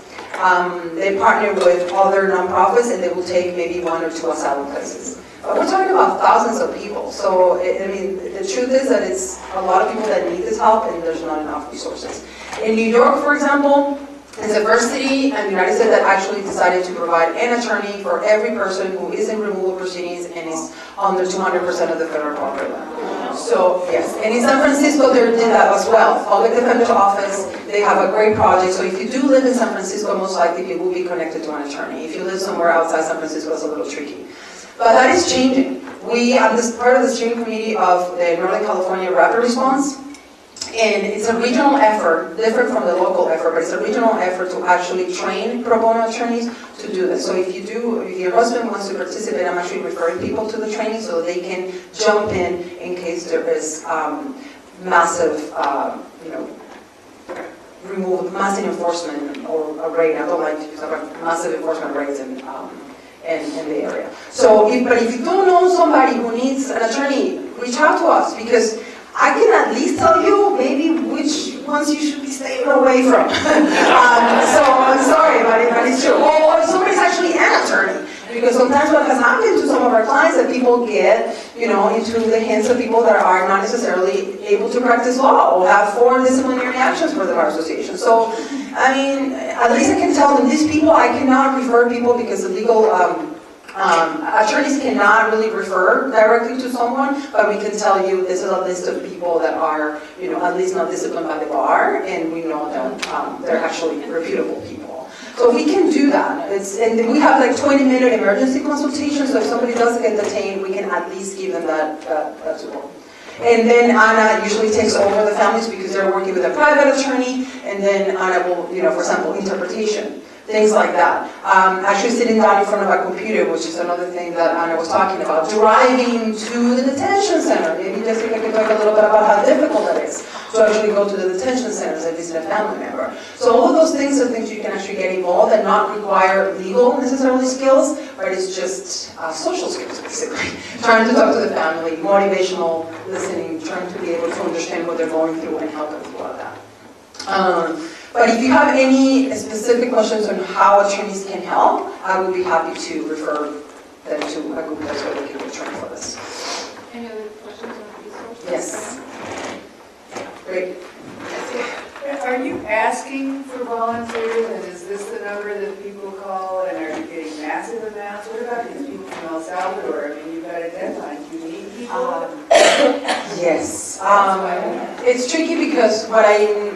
They partner with other nonprofits and they will take maybe 1 or 2 asylum cases. But we're talking about thousands of people. So, I mean, the truth is that it's a lot of people that need this help and there's not enough resources. In New York, for example, it's the first city in the United States that actually decided to provide an attorney for every person who is in removal proceedings and is under 200% of the federal property line. So, yes. And in San Francisco, they did that as well. Public Defender's Office, they have a great project. So if you do live in San Francisco, most likely you will be connected to an attorney. If you live somewhere outside San Francisco, it's a little tricky. But that is changing. We are part of the steering committee of the Northern California Rapid Response. And it's a regional effort, different from the local effort, but it's a regional effort to actually train pro bono attorneys to do this. So if your husband wants to participate, I'm actually referring people to the training so they can jump in case there is massive, massive enforcement or a raid. I don't like to use that, but massive enforcement raids in the area. So, but if you don't know somebody who needs an attorney, reach out to us because I can at least tell you maybe which ones you should be staying away from. So I'm sorry, but it's true. Or somebody's actually an attorney. Because sometimes what has happened to some of our clients that people get, into the hands of people that are not necessarily able to practice law or have foreign disciplinary actions for the Bar Association. So, I mean, at least I can tell them these people, I cannot refer people because the legal attorneys cannot really refer directly to someone, but we can tell you this is a list of people that are, at least not disciplined by the bar, and we know that they're actually reputable people. So we can do that. And we have like 20-minute emergency consultations, so if somebody does get detained, we can at least give them that support. And then Ana usually takes over the families because they're working with a private attorney, and then Ana will, for example, interpretation. Things like that. Actually sitting down in front of a computer, which is another thing that Ana was talking about. Driving to the detention center. Maybe Jessica can talk a little bit about how difficult that is to actually go to the detention centers and visit a family member. So all of those things are things you can actually get involved and not require legal necessarily skills, but it's just social skills basically. Trying to talk to the family, motivational listening, trying to be able to understand what they're going through and help them throughout that. But if you have any specific questions on how attorneys can help, I would be happy to refer them to a group that's really can train for this. Any other questions on resources? Yes. Great. Are you asking for volunteers, and is this the number that people call, and are you getting massive amounts? What about these people from El Salvador? I mean, you've got a deadline. Do you need people? Yes. It's tricky because what a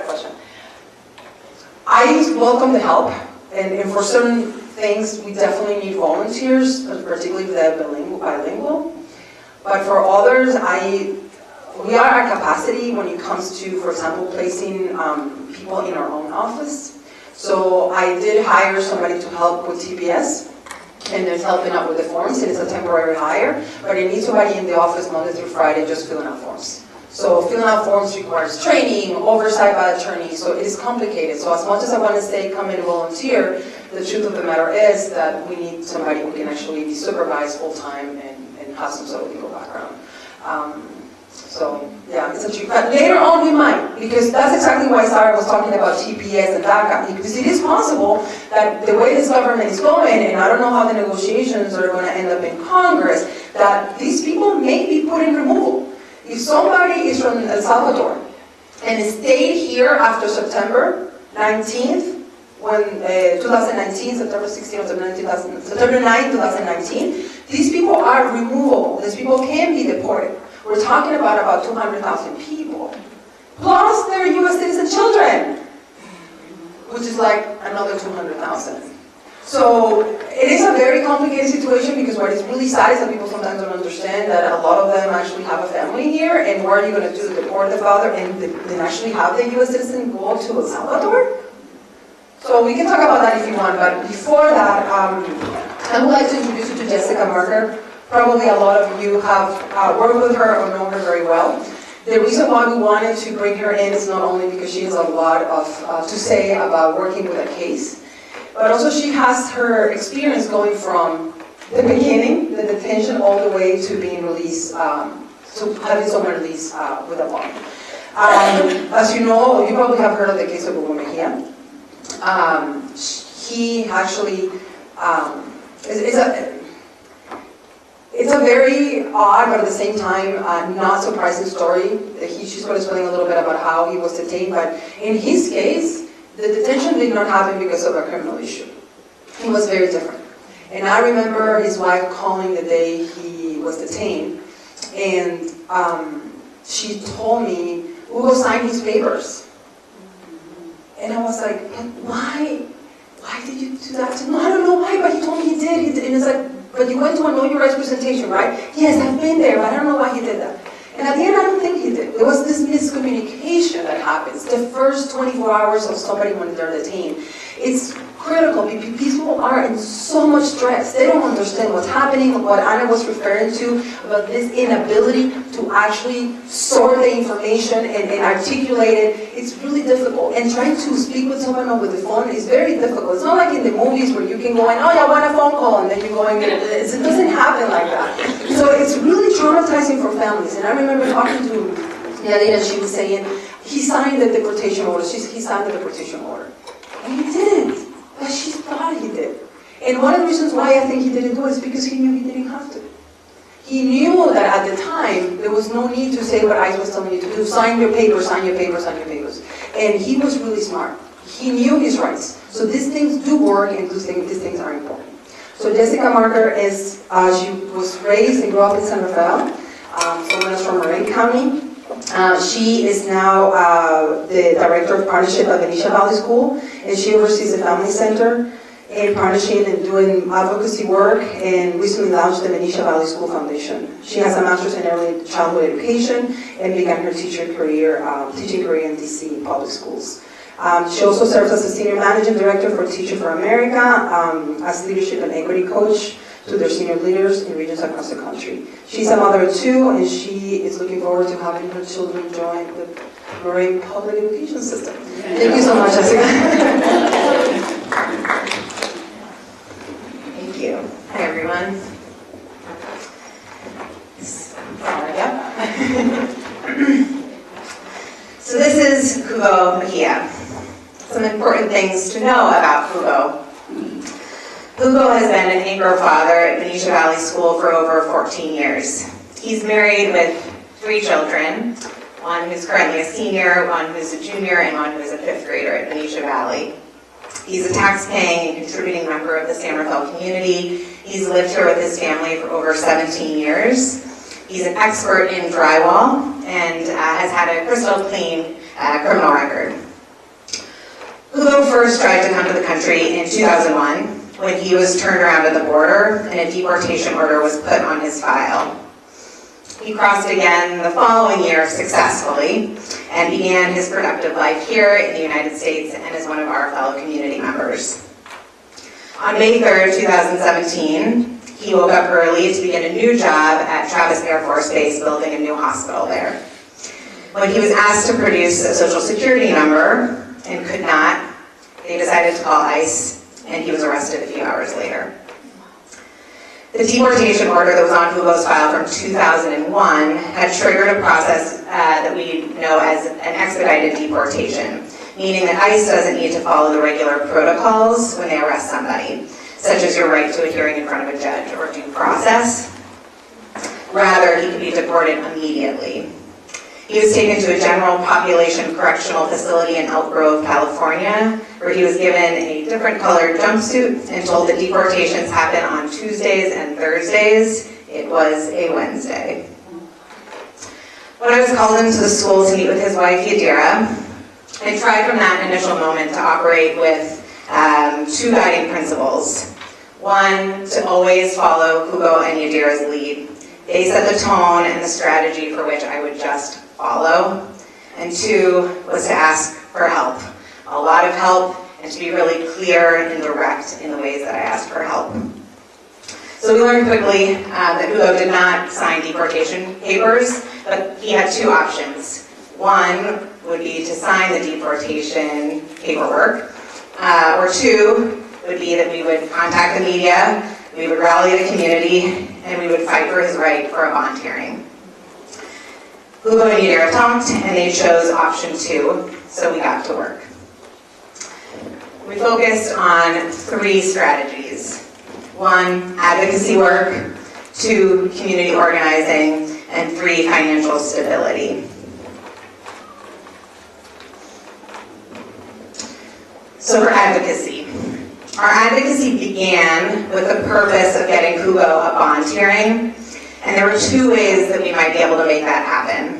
question. I welcome the help, and for certain things, we definitely need volunteers, particularly if they're bilingual. But for others, we are at capacity when it comes to, for example, placing people in our own office. So I did hire somebody to help with TPS, and it's helping out with the forms, and it's a temporary hire, but it needs somebody in the office Monday through Friday just filling out forms. So filling out forms requires training, oversight by attorneys, so it is complicated. So as much as I want to say come and volunteer, the truth of the matter is that we need somebody who can actually be supervised full-time and have some sort of legal background. So yeah, it's a trick. But later on we might, because that's exactly why Sarah was talking about TPS and DACA, because it is possible that the way this government is going, and I don't know how the negotiations are going to end up in Congress, that these people may be put in removal. If somebody is from El Salvador and stayed here after September 19th, when 2019, September 16 or September 9, 2019, these people are removable. These people can be deported. We're talking about 200,000 people, plus their U.S. citizen children, which is like another 200,000. So it is a very complicated situation, because what is really sad is that people sometimes don't understand that a lot of them actually have a family here, and what are you going to do, deport the father and then actually have the U.S. citizen go to El Salvador? So we can talk about that if you want, but before that, I would like to introduce you to Jessica Marker. Probably a lot of you have worked with her or know her very well. The reason why we wanted to bring her in is not only because she has a lot of to say about working with a case, but also she has her experience going from the beginning, the detention, all the way to being released, to having someone released with a bond. As you know, you probably have heard of the case of Hugo Mejia. He actually it's a very odd, but at the same time, not surprising story. She's going to explain a little bit about how he was detained, but in his case, the detention did not happen because of a criminal issue. It was very different. And I remember his wife calling the day he was detained, and she told me, Hugo signed his papers. And I was like, why? Why did you do that? No, I don't know why, but he told me he did. And it's like, but you went to a Know Your Rights presentation, right? Yes, I've been there, but I don't know why he did that. And at the end, I don't think he did. There was this miscommunication that happens. The first 24 hours of somebody when they're detained, it's critical. People are in so much stress. They don't understand what's happening, what Anna was referring to, about this inability to actually sort the information and articulate it. It's really difficult. And trying to speak with someone over the phone is very difficult. It's not like in the movies where you can go and, oh yeah, I want a phone call, and then you go and get it. It doesn't happen like that. So it's really traumatizing for families. And I remember talking to Yadira, she was saying, he signed the deportation order. He signed the deportation order. And he didn't. But she thought he did. And one of the reasons why I think he didn't do it is because he knew he didn't have to. He knew that at the time, there was no need to say what ICE was telling you to do. Sign your papers, sign your papers, sign your papers. And he was really smart. He knew his rights. So these things do work, and these things are important. So Jessica Marker is, she was raised and grew up in San Rafael. Someone is from Marin County. She is now the director of partnership at Benicia Valley School, and she oversees the Family Center in partnership and doing advocacy work, and recently launched the Benicia Valley School Foundation. She has a master's in early childhood education and began her teaching career in DC public schools. She also serves as a senior managing director for Teacher for America, as leadership and equity coach to their senior leaders in regions across the country. She's a mother of two, and she is looking forward to having her children join the Marin public education system. Thank you so much, Jessica. Thank you. Hi, everyone. So this is Hugo Mejia. Some important things to know about Hugo. Hugo has been an Negro father at Benicia Valley School for over 14 years. He's married with 3 children, one who's currently a senior, one who's a junior, and one who is a 5th grader at Benicia Valley. He's a tax-paying and contributing member of the San Rafael community. He's lived here with his family for over 17 years. He's an expert in drywall and has had a crystal clean criminal record. Hugo first tried to come to the country in 2001 when he was turned around at the border and a deportation order was put on his file. He crossed again the following year successfully and began his productive life here in the United States and is one of our fellow community members. On May 3rd, 2017, he woke up early to begin a new job at Travis Air Force Base building a new hospital there. When he was asked to produce a social security number and could not, they decided to call ICE and he was arrested a few hours later. The deportation order that was on Hugo's file from 2001 had triggered a process that we know as an expedited deportation, meaning that ICE doesn't need to follow the regular protocols when they arrest somebody, such as your right to a hearing in front of a judge or due process. Rather, he can be deported immediately. He was taken to a general population correctional facility in Elk Grove, California, where he was given a different colored jumpsuit and told that deportations happen on Tuesdays and Thursdays. It was a Wednesday. When I was called into the school to meet with his wife, Yadira, I tried from that initial moment to operate with two guiding principles. One, to always follow Hugo and Yadira's lead. They set the tone and the strategy for which I would just follow. And two, was to ask for help. A lot of help, and to be really clear and direct in the ways that I asked for help. So we learned quickly that Hugo did not sign deportation papers, but he had two options. One would be to sign the deportation paperwork, or two would be that we would contact the media, we would rally the community, and we would fight for his right for a bond hearing. Hugo and Yadira talked, and they chose option two, so we got to work. We focused on three strategies. One, advocacy work, two, community organizing, and three, financial stability. So for advocacy. Our advocacy began with the purpose of getting Hugo a bond hearing, and there were two ways that we might be able to make that happen.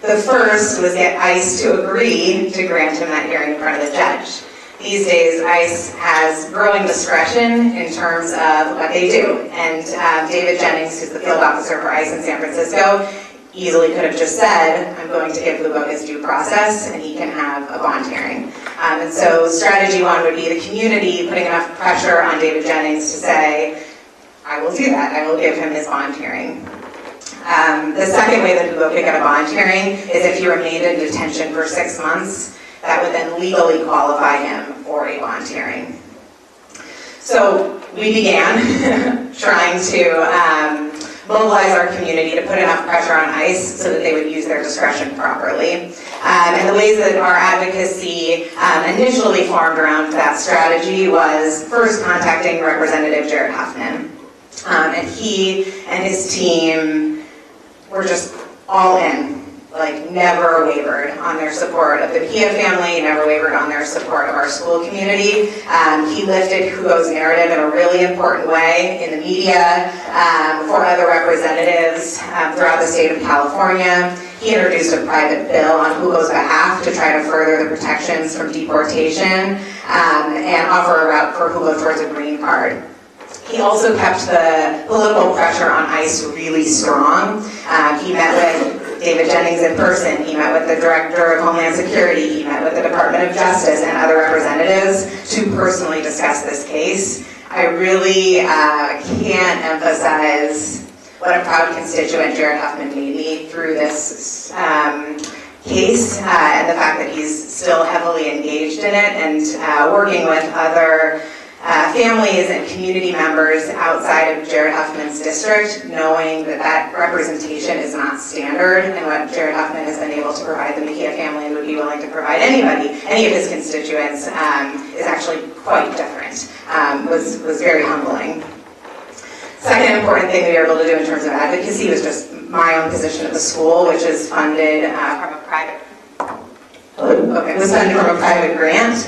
The first was get ICE to agree to grant him that hearing in front of the judge. These days, ICE has growing discretion in terms of what they do, and David Jennings, who's the field officer for ICE in San Francisco, easily could have just said, I'm going to give Hugo his due process and he can have a bond hearing. And so strategy one would be the community putting enough pressure on David Jennings to say, I will do that, I will give him his bond hearing. The second way that Hugo could get a bond hearing is if he remained in detention for 6 months, that would then legally qualify him for a bond hearing. So we began trying to mobilize our community to put enough pressure on ICE so that they would use their discretion properly. And the ways that our advocacy initially formed around that strategy was first contacting Representative Jared Huffman. And he and his team were just all in. Like never wavered on their support of the Mejia family, never wavered on their support of our school community. He lifted Hugo's narrative in a really important way in the media for other representatives throughout the state of California. He introduced a private bill on Hugo's behalf to try to further the protections from deportation and offer a route for Hugo towards a green card. He also kept the political pressure on ICE really strong. He met with David Jennings in person, he met with the Director of Homeland Security, he met with the Department of Justice and other representatives to personally discuss this case. I really can't emphasize what a proud constituent Jared Huffman made me through this case and the fact that he's still heavily engaged in it and working with other families and community members outside of Jared Huffman's district, knowing that that representation is not standard and what Jared Huffman has been able to provide the Mejia family and would be willing to provide anybody, any of his constituents, is actually quite different, was very humbling. Second important thing that we were able to do in terms of advocacy was just my own position at the school, which is funded from a private it was funded from a private grant,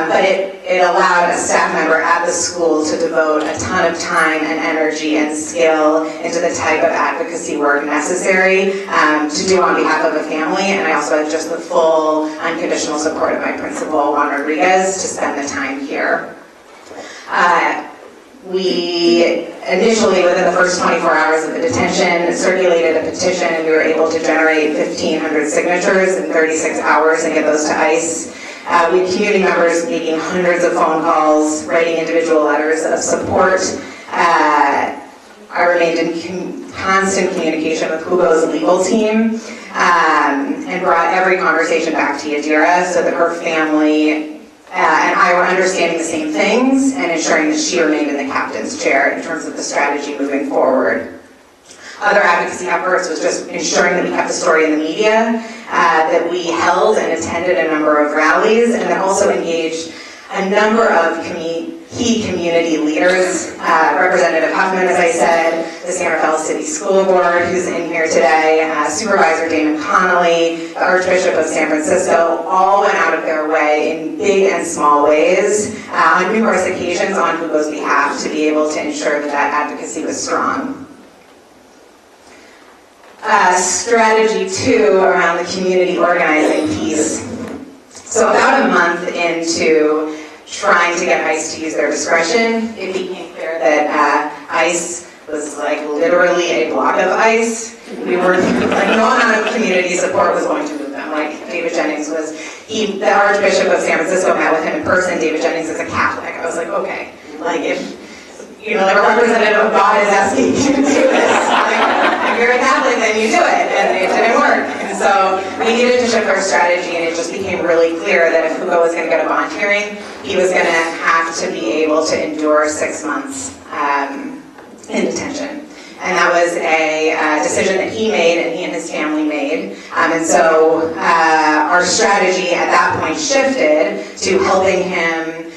but it allowed a staff member at the school to devote a ton of time and energy and skill into the type of advocacy work necessary to do on behalf of a family. And I also had just the full unconditional support of my principal, Juan Rodriguez, to spend the time here. We initially, within the first 24 hours of the detention, circulated a petition, and we were able to generate 1,500 signatures in 36 hours and get those to ICE. We had community members making hundreds of phone calls, writing individual letters of support. I remained in constant communication with Hugo's legal team and brought every conversation back to Yadira so that her family and I were understanding the same things and ensuring that she remained in the captain's chair in terms of the strategy moving forward. Other advocacy efforts was just ensuring that we kept the story in the media, that we held and attended a number of rallies, and then also engaged a number of key community leaders, Representative Huffman, as I said, the San Rafael City School Board, who's in here today, Supervisor Damon Connolly, the Archbishop of San Francisco, all went out of their way in big and small ways on numerous occasions on Hugo's behalf to be able to ensure that that advocacy was strong. Strategy 2 around the community organizing piece. So about a month into trying to get ICE to use their discretion, it became clear that ICE was like literally a block of ice. We were like, no amount of community support was going to move them. Like David Jennings was, the Archbishop of San Francisco met with him in person. David Jennings is a Catholic. I was like, okay, like if the representative of God is asking you to do this, if you're a Catholic, then you do it, and it didn't work. And so we needed to shift our strategy, and it just became really clear that if Hugo was going to get a bond hearing, he was going to have to be able to endure 6 months in detention. And that was a decision that he made and he and his family made. And so our strategy at that point shifted to helping him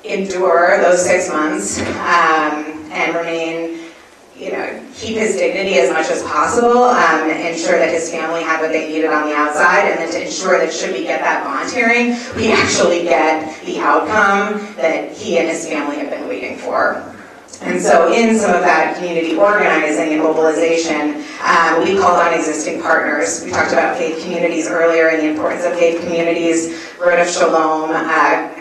endure those 6 months and remain, keep his dignity as much as possible, ensure that his family had what they needed on the outside, and then to ensure that should we get that bond hearing, we actually get the outcome that he and his family have been waiting for. And so in some of that community organizing and mobilization, we called on existing partners. We talked about faith communities earlier and the importance of faith communities. Road of Shalom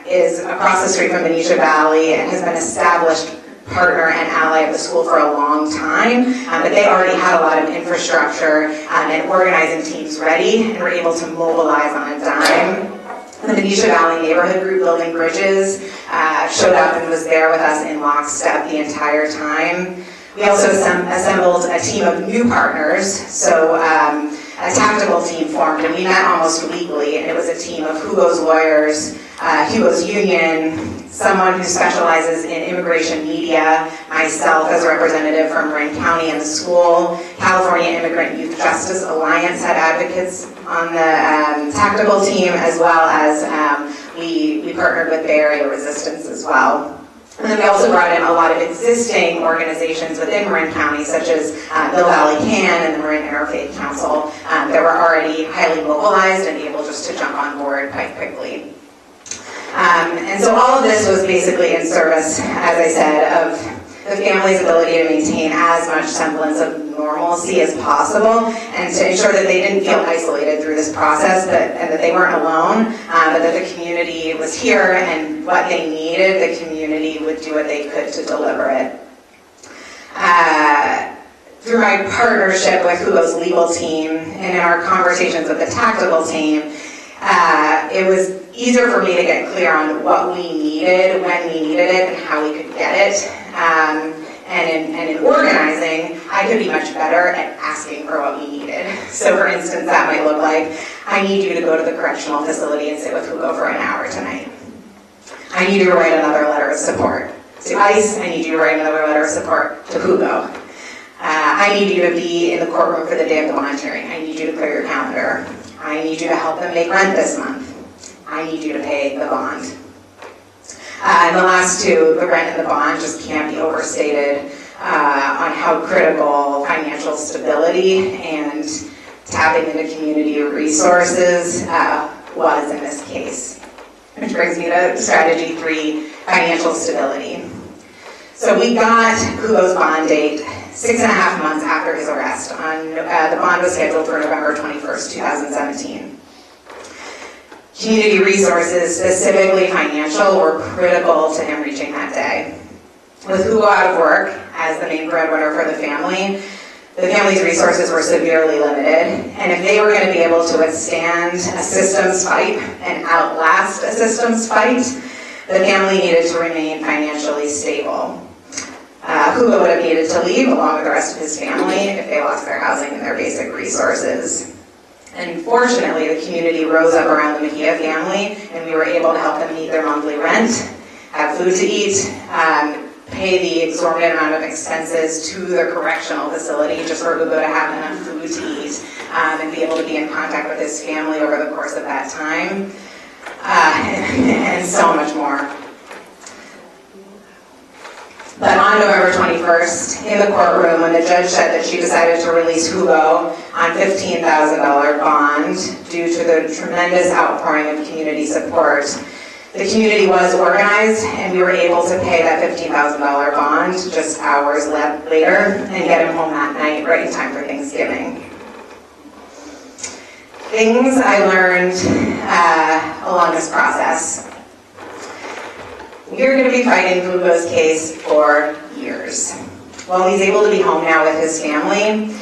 is across the street from Benicia Valley and has been established partner and ally of the school for a long time, but they already had a lot of infrastructure and organizing teams ready and were able to mobilize on a dime. The Benicia Valley Neighborhood Group Building Bridges showed up and was there with us in lockstep the entire time. We also assembled a team of new partners, so a tactical team formed, and we met almost weekly, and it was a team of Hugo's lawyers, Hugo's union, someone who specializes in immigration media, myself as a representative from Marin County and the school, California Immigrant Youth Justice Alliance had advocates on the tactical team, as well as we partnered with Bay Area Resistance as well. And then we also brought in a lot of existing organizations within Marin County, such as Mill Valley CAN and the Marin Interfaith Council, that were already highly mobilized and able just to jump on board quite quickly. And so all of this was basically in service, as I said, of the family's ability to maintain as much semblance of normalcy as possible and to ensure that they didn't feel isolated through this process and that they weren't alone, but that the community was here and what they needed, the community would do what they could to deliver it. Through my partnership with Hugo's legal team and in our conversations with the tactical team, it was easier for me to get clear on what we needed, when we needed it, and how we could get it. And in organizing, I could be much better at asking for what we needed. So for instance, that might look like, I need you to go to the correctional facility and sit with Hugo for an hour tonight. I need you to write another letter of support to ICE. I need you to write another letter of support to Hugo. I need you to be in the courtroom for the day of the bond hearing. I need you to clear your calendar. I need you to help them make rent this month. I need you to pay the bond. And the last two, the rent and the bond, just can't be overstated on how critical financial stability and tapping into community resources was in this case. Which brings me to strategy 3, financial stability. So we got Hugo's bond date 6.5 months after his arrest. The bond was scheduled for November 21st, 2017. Community resources, specifically financial, were critical to him reaching that day. With Hugo out of work as the main breadwinner for the family's resources were severely limited, and if they were going to be able to withstand a systems fight and outlast a systems fight, the family needed to remain financially stable. Hugo would have needed to leave along with the rest of his family if they lost their housing and their basic resources. And fortunately, the community rose up around the Mejia family, and we were able to help them meet their monthly rent, have food to eat, pay the exorbitant amount of expenses to the correctional facility just for Hugo to have enough food to eat and be able to be in contact with his family over the course of that time, and so much more. But on November 21st, in the courtroom, when the judge said that she decided to release Hugo on $15,000 bond due to the tremendous outpouring of community support, the community was organized, and we were able to pay that $15,000 bond just hours later and get him home that night, right in time for Thanksgiving. Things I learned along this process. We're going to be fighting Hugo's case for years. While he's able to be home now with his family,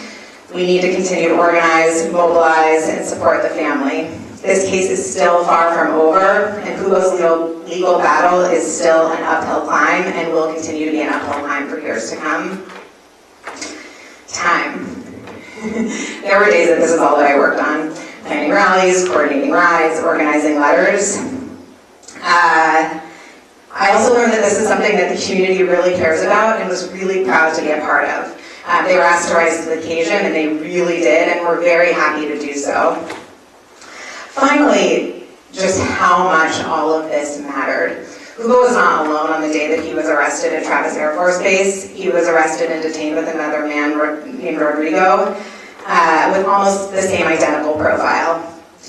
we need to continue to organize, mobilize, and support the family. This case is still far from over, and Hugo's legal battle is still an uphill climb and will continue to be an uphill climb for years to come. Time. There were days that this is all that I worked on. Planning rallies, coordinating rides, organizing letters. I also learned that this is something that the community really cares about and was really proud to be a part of. They were asked to rise to the occasion, and they really did, and we're very happy to do so. Finally, just how much all of this mattered. Hugo was not alone on the day that he was arrested at Travis Air Force Base. He was arrested and detained with another man named Rodrigo with almost the same identical profile.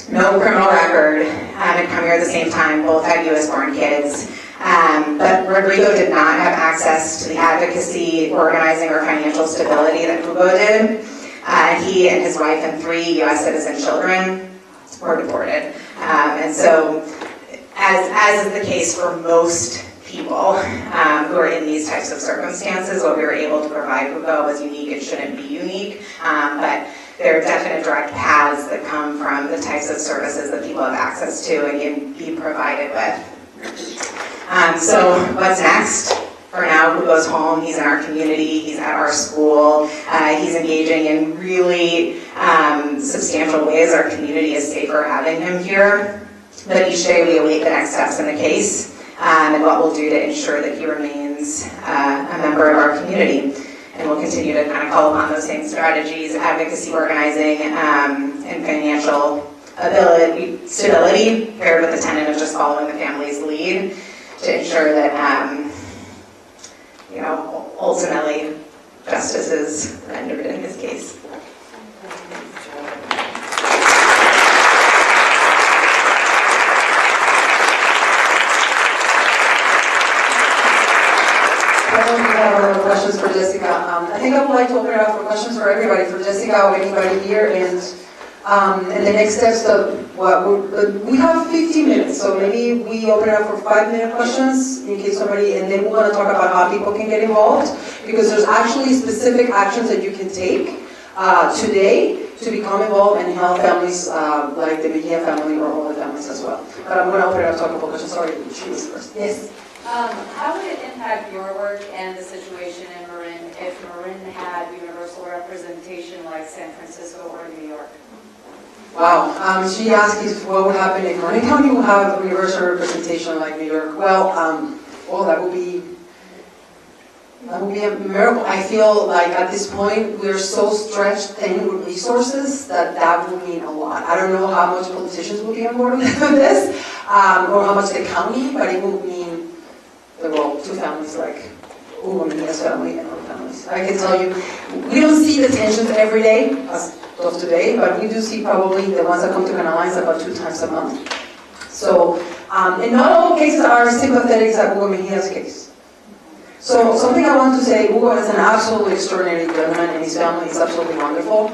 No criminal record, had come here at the same time, both had US-born kids. But Rodrigo did not have access to the advocacy, organizing, or financial stability that Hugo did. He and his wife and 3 US citizen children were deported. And so, as is the case for most people who are in these types of circumstances, what we were able to provide Hugo was unique. It shouldn't be unique, but there are definite direct paths that come from the types of services that people have access to and can be provided with. So what's next? For now, Hugo's home, he's in our community, he's at our school, he's engaging in really substantial ways. Our community is safer having him here. But each day we await the next steps in the case and what we'll do to ensure that he remains a member of our community. And we'll continue to kind of call upon those same strategies, advocacy organizing, and financial stability, paired with the tenet of just following the family's lead to ensure that, ultimately justice is rendered in his case. Questions for Jessica. I think I would like to open it up for questions for everybody, for Jessica or anybody here, and the next steps. We have 15 minutes, so maybe we open it up for 5-minute questions in case somebody, and then we're going to talk about how people can get involved, because there's actually specific actions that you can take today to become involved and help families like the Mejia family or all the families as well. But I'm going to open it up to a couple questions. Sorry, she was first. Yes. How would it impact your work and the situation in Marin if Marin had universal representation like San Francisco or New York? Wow. She asked if what would happen if Marin County will have universal representation like New York. Well, that would be a miracle. I feel like at this point we're so stretched thin with resources that would mean a lot. I don't know how much politicians will be on board with this, or how much the county, but it will mean the world to families like Hugo Mejia's family and other families. I can tell you, we don't see the tensions every day as of today, but we do see probably the ones that come to Canal Lines about 2 times a month. So, and not all cases are sympathetic as Hugo Mejia's case. So something I want to say, Hugo is an absolutely extraordinary gentleman and his family is absolutely wonderful.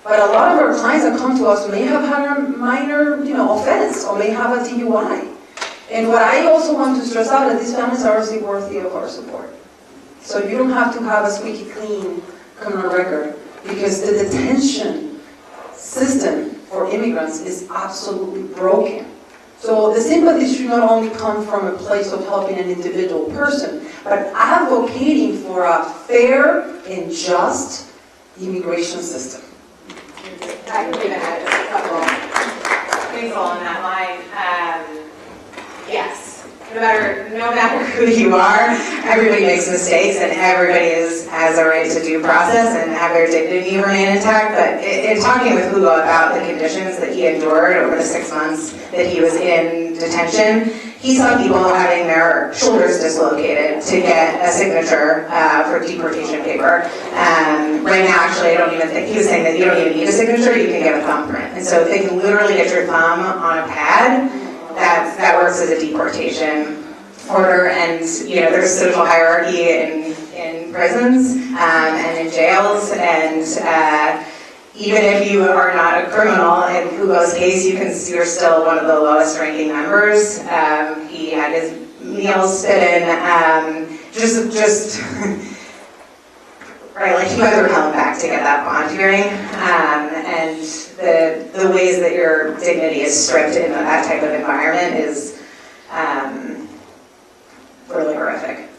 But a lot of our clients that come to us may have had a minor, offense or may have a DUI. And what I also want to stress out is these families are obviously worthy of our support. So you don't have to have a squeaky clean criminal record because the detention system for immigrants is absolutely broken. So the sympathy should not only come from a place of helping an individual person, but advocating for a fair and just immigration system. I can even add just a couple things along that line. Yes, no matter who you are, everybody makes mistakes and everybody has a right to due process and have their dignity remain intact. But in talking with Hugo about the conditions that he endured over the 6 months that he was in detention, he saw people having their shoulders dislocated to get a signature for deportation paper. Right now, actually, I don't even think, he was saying that you don't even need a signature, you can get a thumbprint. And so if they can literally get your thumb on a pad, that works as a deportation order. And, there's social hierarchy in prisons and in jails. And even if you are not a criminal, in Hugo's case, you're still one of the lowest ranking members. He had his meals fit in, just right, like you guys were held back to get that bond hearing, and the ways that your dignity is stripped in that type of environment is really horrific.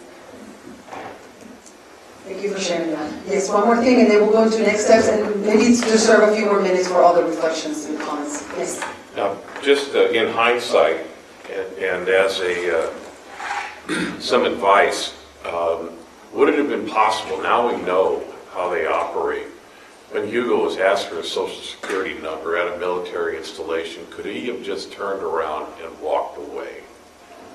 Thank you for sharing that. Yes, one more thing, and then we'll go into next steps, and maybe it's to serve a few more minutes for all the reflections and comments. Yes. Now, just in hindsight, and as some advice, would it have been possible, now we know how they operate, when Hugo was asked for a social security number at a military installation, could he have just turned around and walked away?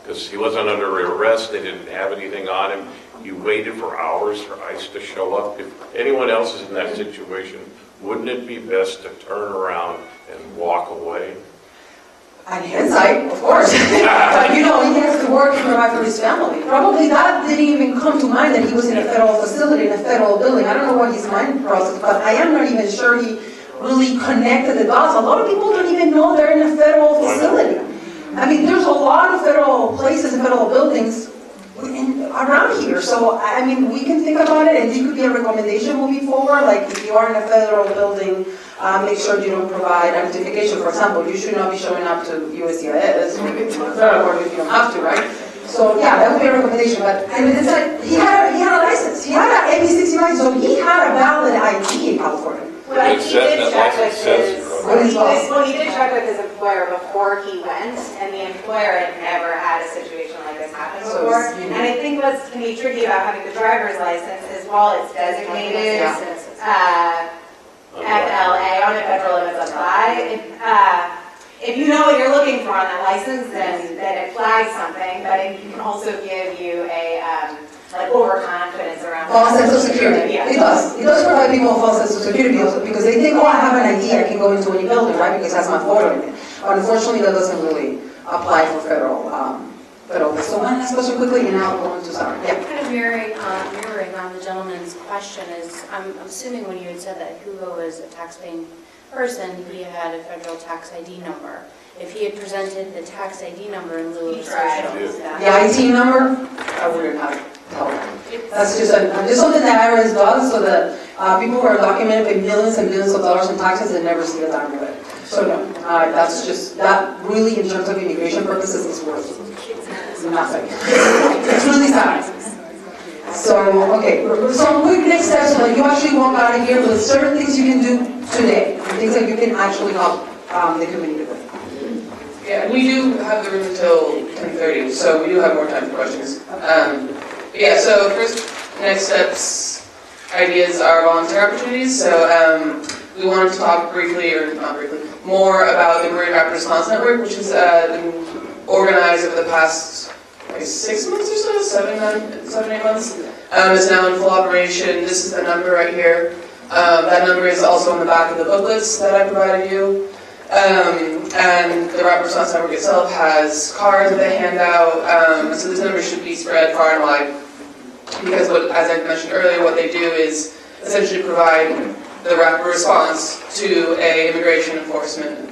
Because he wasn't under arrest, they didn't have anything on him. You waited for hours for ICE to show up. If anyone else is in that situation, wouldn't it be best to turn around and walk away? On hindsight, of course. But he has to work and provide for his family. Probably that didn't even come to mind that he was in a federal facility, in a federal building. I don't know what his mind process, but I am not even sure he really connected the dots. A lot of people don't even know they're in a federal facility. I mean, there's a lot of federal places and federal buildings around here. So, I mean, we can think about it, and it could be a recommendation moving forward. Like, if you are in a federal building, make sure you don't provide identification. For example, you should not be showing up to USCIS if you don't have to, right? So, yeah, that would be a recommendation. But I mean, it's like he had a license. He had an AB69, so he had a valid ID in California. Well, he did check with he did check with his employer before he went, and the employer had never had a situation like this happen before. And I think what's can be tricky about having the driver's license is while it's designated FLA on it, federal limits apply. If you know what you're looking for on that license, then it flags something, but it can also give you a like overconfidence around false sense of security. Yeah. It does. It does provide people a false sense of security also because they think, oh, I have an ID, I can go into any building, right? Because it has my photo in it. But unfortunately, that doesn't really apply for federal. So one last question quickly, and I'll go into Sarah. Yeah. Kind of mirroring on the gentleman's question is, I'm assuming when you had said that Hugo was a tax-paying person, he had a federal tax ID number. If he had presented the tax ID number in lieu of social, The ID number, I wouldn't have told them. That's just something that IRS does so that people who are documented pay millions and millions of dollars in taxes and never see a dime of it. So no, that's just, that really in terms of immigration purposes is worth nothing. It's really sad. So, okay, so quick next steps, so you actually walk out of here with certain things you can do today, things that you can actually help the community with. Yeah, we do have the room until 10:30, so we do have more time for questions. Yeah, so first, next steps, ideas are volunteer opportunities. So we wanted to talk briefly, or not briefly, more about the Marine Rapid Response Network, which has been organized over the past 6 months or so, 7, 8 months. It's now in full operation. This is the number right here. That number is also on the back of the booklets that I provided you. And the Rapid Response Network itself has cards that they hand out, so this number should be spread far and wide. Because as I mentioned earlier, what they do is essentially provide the rapid response to a immigration enforcement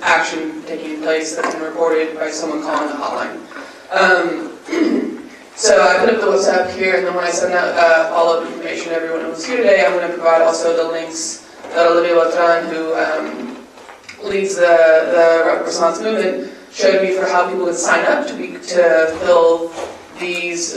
action taking place that's been reported by someone calling the hotline. So I put up the WhatsApp here, and then when I send out follow-up information to everyone who's here today, I'm going to provide also the links that Olivia Lotran, who leads the rapid response movement, showed me for how people would sign up to fill these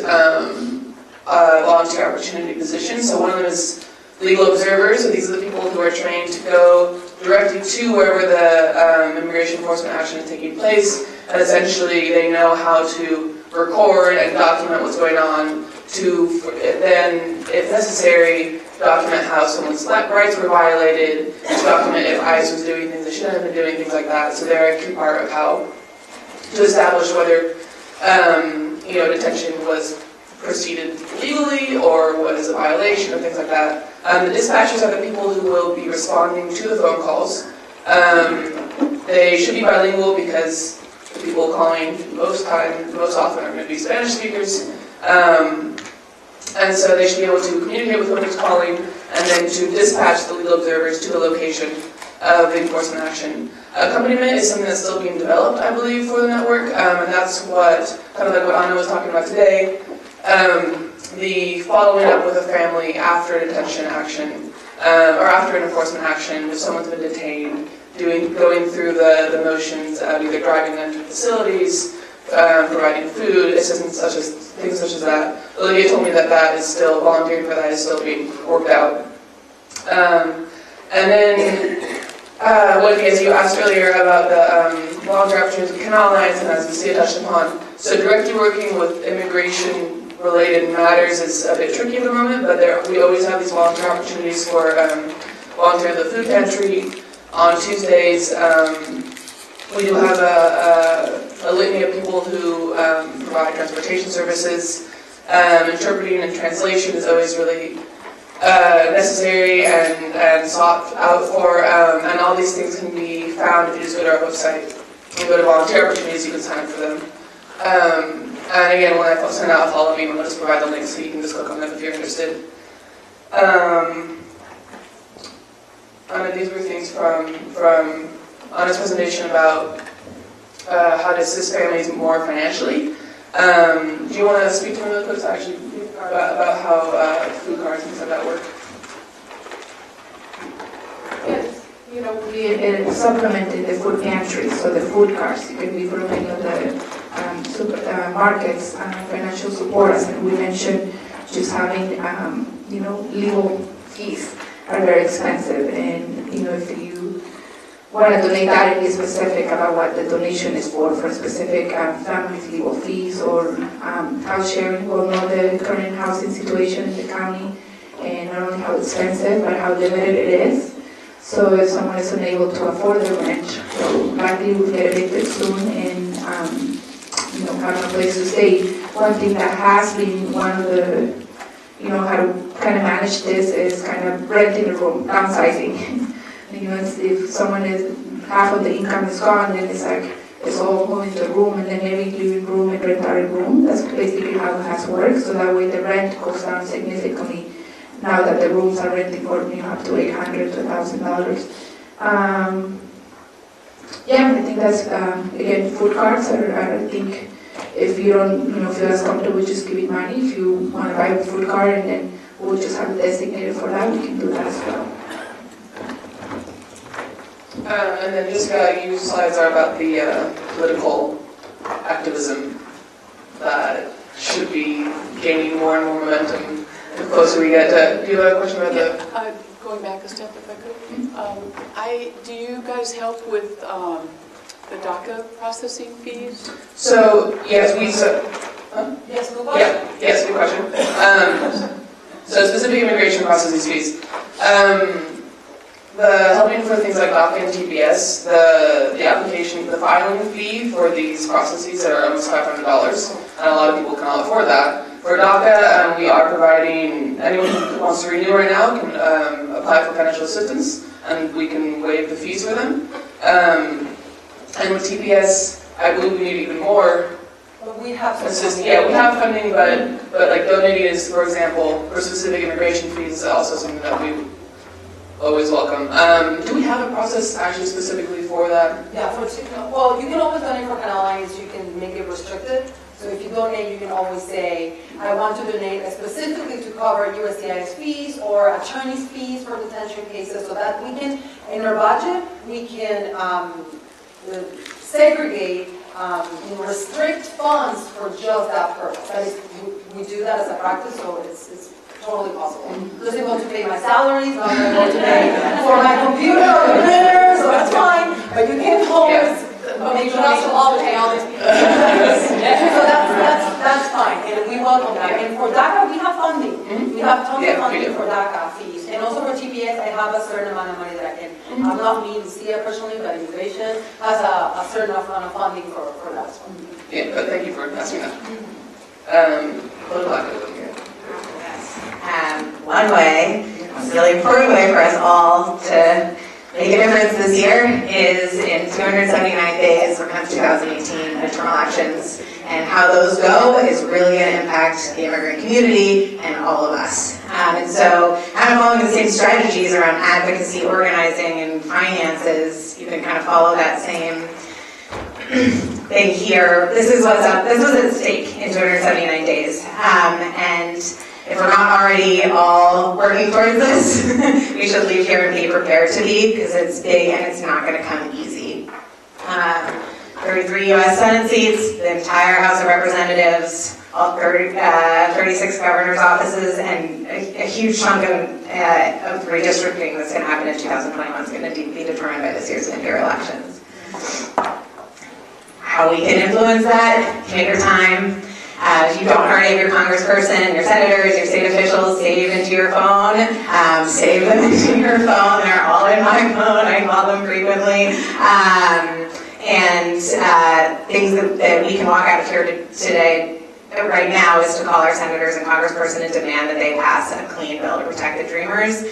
volunteer opportunity positions. So one of them is legal observers. So these are the people who are trained to go directly to wherever the immigration enforcement action is taking place, and essentially they know how to record and document what's going on to then, if necessary, document how someone's rights were violated, to document if ICE was doing things they shouldn't have been doing, things like that. So they're a key part of how to establish whether detention was proceeded legally or what is a violation or things like that. The dispatchers are the people who will be responding to the phone calls. They should be bilingual because the people calling most often are going to be Spanish speakers. And so they should be able to communicate with whoever's calling and then to dispatch the legal observers to the location of the enforcement action. Accompaniment is something that's still being developed, I believe, for the network, and that's what, kind of like what Anna was talking about today, the following up with a family after a detention action, or after an enforcement action, if someone's been detained, going through the motions of either driving them to facilities, providing food, assistance things such as that. Olivia told me that is still, volunteering for that is still being worked out. And then, as you asked earlier about the volunteer opportunities with Canal Lines, and as Lucia touched upon, so directly working with immigration-related matters is a bit tricky at the moment, but we always have these volunteer opportunities for volunteer at the food pantry. On Tuesdays, we do have a litany of people who provide transportation services. Interpreting and translation is always really necessary and sought out for, and all these things can be found if you just go to our website. You go to volunteer opportunities, you can sign up for them. And again, when I send out a follow-up email, I'll just provide the links so you can just click on them if you're interested. These were things from Anna's presentation about how to assist families more financially. Do you want to speak to me really quick actually about how food cards and things like that work? Yes, we supplemented the food pantry, so the food cards, you can be from any of the markets, financial support, as we mentioned, just having, legal fees are very expensive, and, if you want to donate that and be specific about what the donation is for specific families' legal fees or house sharing, we'll know the current housing situation in the county, and not only how expensive, but how limited it is. So if someone is unable to afford the rent, so likely will get evicted soon and have a place to stay. One thing that has been one of the, how to kind of manage this is kind of renting a room, downsizing. If someone is, half of the income is gone, then it's all going to a room and then maybe living room and rent out a room. That's basically how it has worked. So that way the rent goes down significantly now that the rooms are renting for up to $800 to $1,000. I think that's, again, food cards I think if you don't, feel as comfortable just giving money, if you want to buy a food card and then we'll just have it designated for that, we can do that as well. And then just your slides are about the political activism that should be gaining more and more momentum the closer we get to. Do you have a question about the? Going back a step, if I could. Do you guys help with the DACA processing fees? So yes, Yes, good question. Yes, good question. So specific immigration processing fees. The helping for things like DACA and TPS, the application, the filing fee for these processes are almost $500, and a lot of people cannot afford that. For DACA, we are providing anyone who wants to renew right now can apply for financial assistance, and we can waive the fees for them. And with TPS, I believe we need even more. But we have It's some. just, yeah, we have funding, but like donating is, for example, for specific immigration fees is also something that we always welcome. Do we have a process actually specifically for that? Yeah, well, you can always donate for Canal Lines, you can make it restricted. So if you donate, you can always say, I want to donate specifically to cover USCIS fees or attorney's fees for detention cases, so that we can, in our budget, we can segregate, restrict funds for just that purpose. That is, we do that as a practice, so it's totally possible. Doesn't go to pay my salaries, not going to go to pay for my computer or the printer, so that's fine. But you can always make donations to pay all these people. So that's fine, and we welcome that. And for DACA, we have funding. We have tons of funding for DACA fees. And also for TPS, I have a certain amount of money that I can, not me, Lucia personally, but immigration has a certain amount of funding for that. Yeah, but thank you for asking that. Political activism here. One way, a really important way for us all to make a difference this year is in 279 days from 2018 midterm elections, and how those go is really going to impact the immigrant community and all of us. And so kind of following the same strategies around advocacy, organizing, and finances, you can kind of follow that same thing here. This is what's up. This was at stake in 279 days. And if we're not already all working towards this, we should leave here and be prepared to be, because it's big and it's not going to come easy. 33 U.S. Senate seats, the entire House of Representatives, all 36 governor's offices, and a huge chunk of redistricting that's going to happen in 2021 is going to be determined by this year's midyear elections. How we can influence that, take your time. If you don't already have your congressperson, your senators, your state officials saved into your phone, save them into your phone. They're all in my phone. I call them frequently. And things that we can walk out of here today, right now, is to call our senators and congressperson and demand that they pass a clean bill to protect the Dreamers.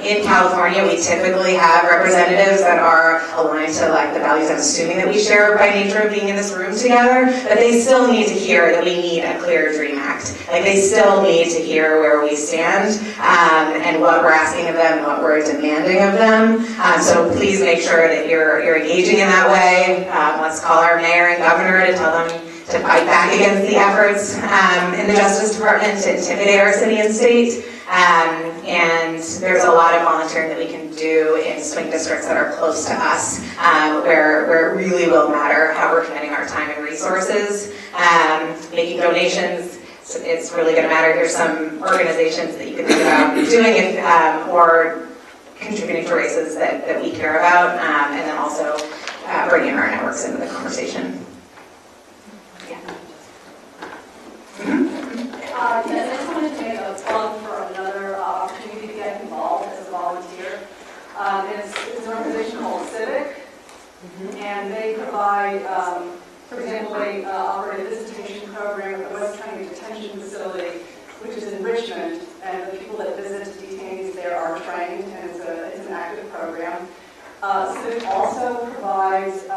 In California, we typically have representatives that are aligned to the values I'm assuming that we share by nature of being in this room together, but they still need to hear that we need a clear Dream Act. They still need to hear where we stand and what we're asking of them and what we're demanding of them. So please make sure that you're engaging in that way. Let's call our mayor and governor to tell them to fight back against the efforts in the Justice Department to intimidate our city and state. And there's a lot of volunteering that we can do in swing districts that are close to us, where it really will matter how we're spending our time and resources. Making donations, it's really going to matter. There's some organizations that you can think about doing it, or contributing to races that we care about, and then also bringing our networks into the conversation. Yes, I just wanted to make a plug for another opportunity to get involved as a volunteer. It's an organization called Civic, and they provide, for example, they operate a visitation program at the West County Detention Facility, which is in Richmond, and the people that visit detainees there are trained, and it's an active program. Civic also provides a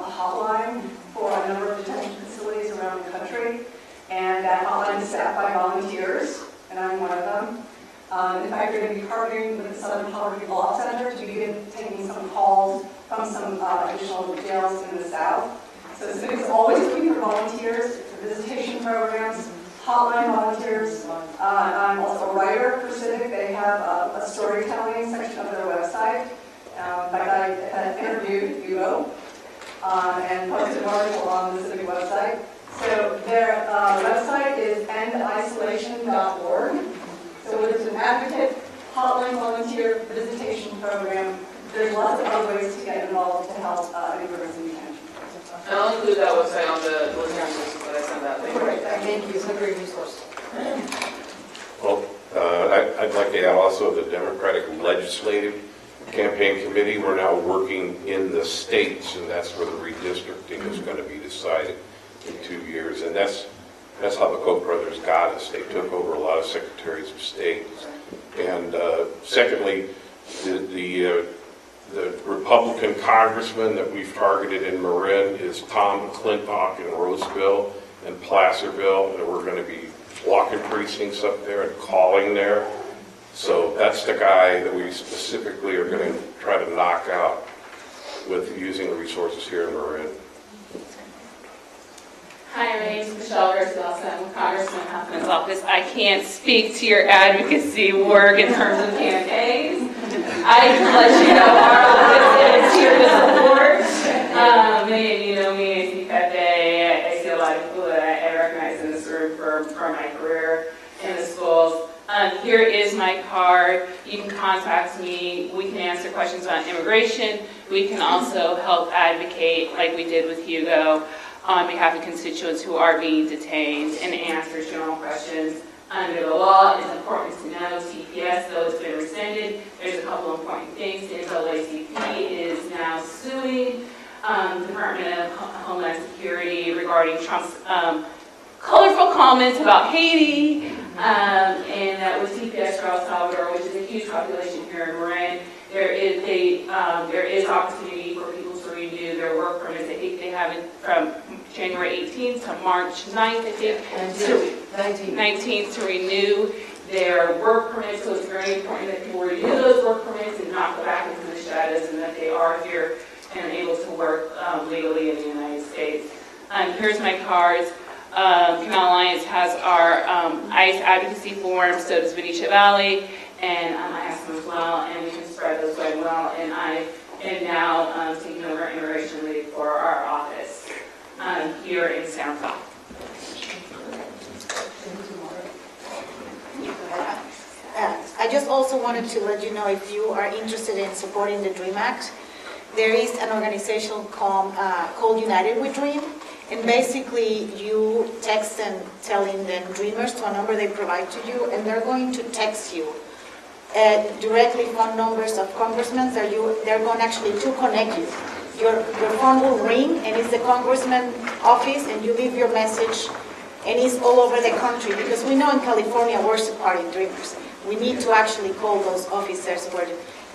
hotline for a number of detention facilities around the country. And that hotline is staffed by volunteers, and I'm one of them. In fact, we're going to be partnering with the Southern Poverty Law Center to begin taking some calls from some additional jails in the South. So Civic is always looking for volunteers for visitation programs, hotline volunteers. I'm also a writer for Civic. They have a storytelling section of their website. In fact, I interviewed Hugo and posted an article on the Civic website. So their website is endisolation.org. So it's an advocate, hotline volunteer, visitation program. There's lots of other ways to get involved to help immigrants in detention. And I'll include that website on the listening resources that I sent out. Great, thank you, it's a great resource. Well, I'd like to add also the Democratic Legislative Campaign Committee. We're now working in the states, and that's where the redistricting is going to be decided in 2 years. And that's how the Koch brothers got us. They took over a lot of secretaries of state And secondly, the Republican congressman that we've targeted in Marin is Tom McClintock in Roseville and Placerville, and we're going to be blocking precincts up there and calling there. So that's the guy that we specifically are going to try to knock out with using the resources here in Marin. Hi, my name is Michelle Garcia. I'm with Congressman Huffman's office. I can't speak to your advocacy work in terms of campaigns. I can let you know our office is here to support. Many of you know me, I speak that day. I see a lot of people that I recognize in this room from my career in the schools. Here is my card. You can contact me. We can answer questions on immigration. We can also help advocate, like we did with Hugo, on behalf of constituents who are being detained and answer general questions. Under the law, it's important to know CPS, though it's been rescinded, there's a couple important things. The NAACP is now suing the Department of Homeland Security regarding Trump's colorful comments about Haiti, and that with CPS for El Salvador, which is a huge population here in Marin, there is opportunity for people to renew their work permits. I think they have it from January 18th to March 9th, I think, 19th to renew their work permits. So it's very important that people renew those work permits and not go back into the shadows, and that they are here and able to work legally in the United States. Here's my cards. Canal Alliance has our ICE advocacy forum, so does Benicia Valley, and I asked them as well, and we can spread those going well. And I am now taking over immigration lead for our office here in San Francisco. I just also wanted to let you know, if you are interested in supporting the DREAM Act, there is an organization called United We Dream, and basically you text them telling them Dreamers to a number they provide to you, and they're going to text you directly phone numbers of congressmen. They're going actually to connect you. Your phone will ring, and it's the congressman office, and you leave your message, and it's all over the country, because we know in California we're supporting Dreamers. We need to actually call those officers where,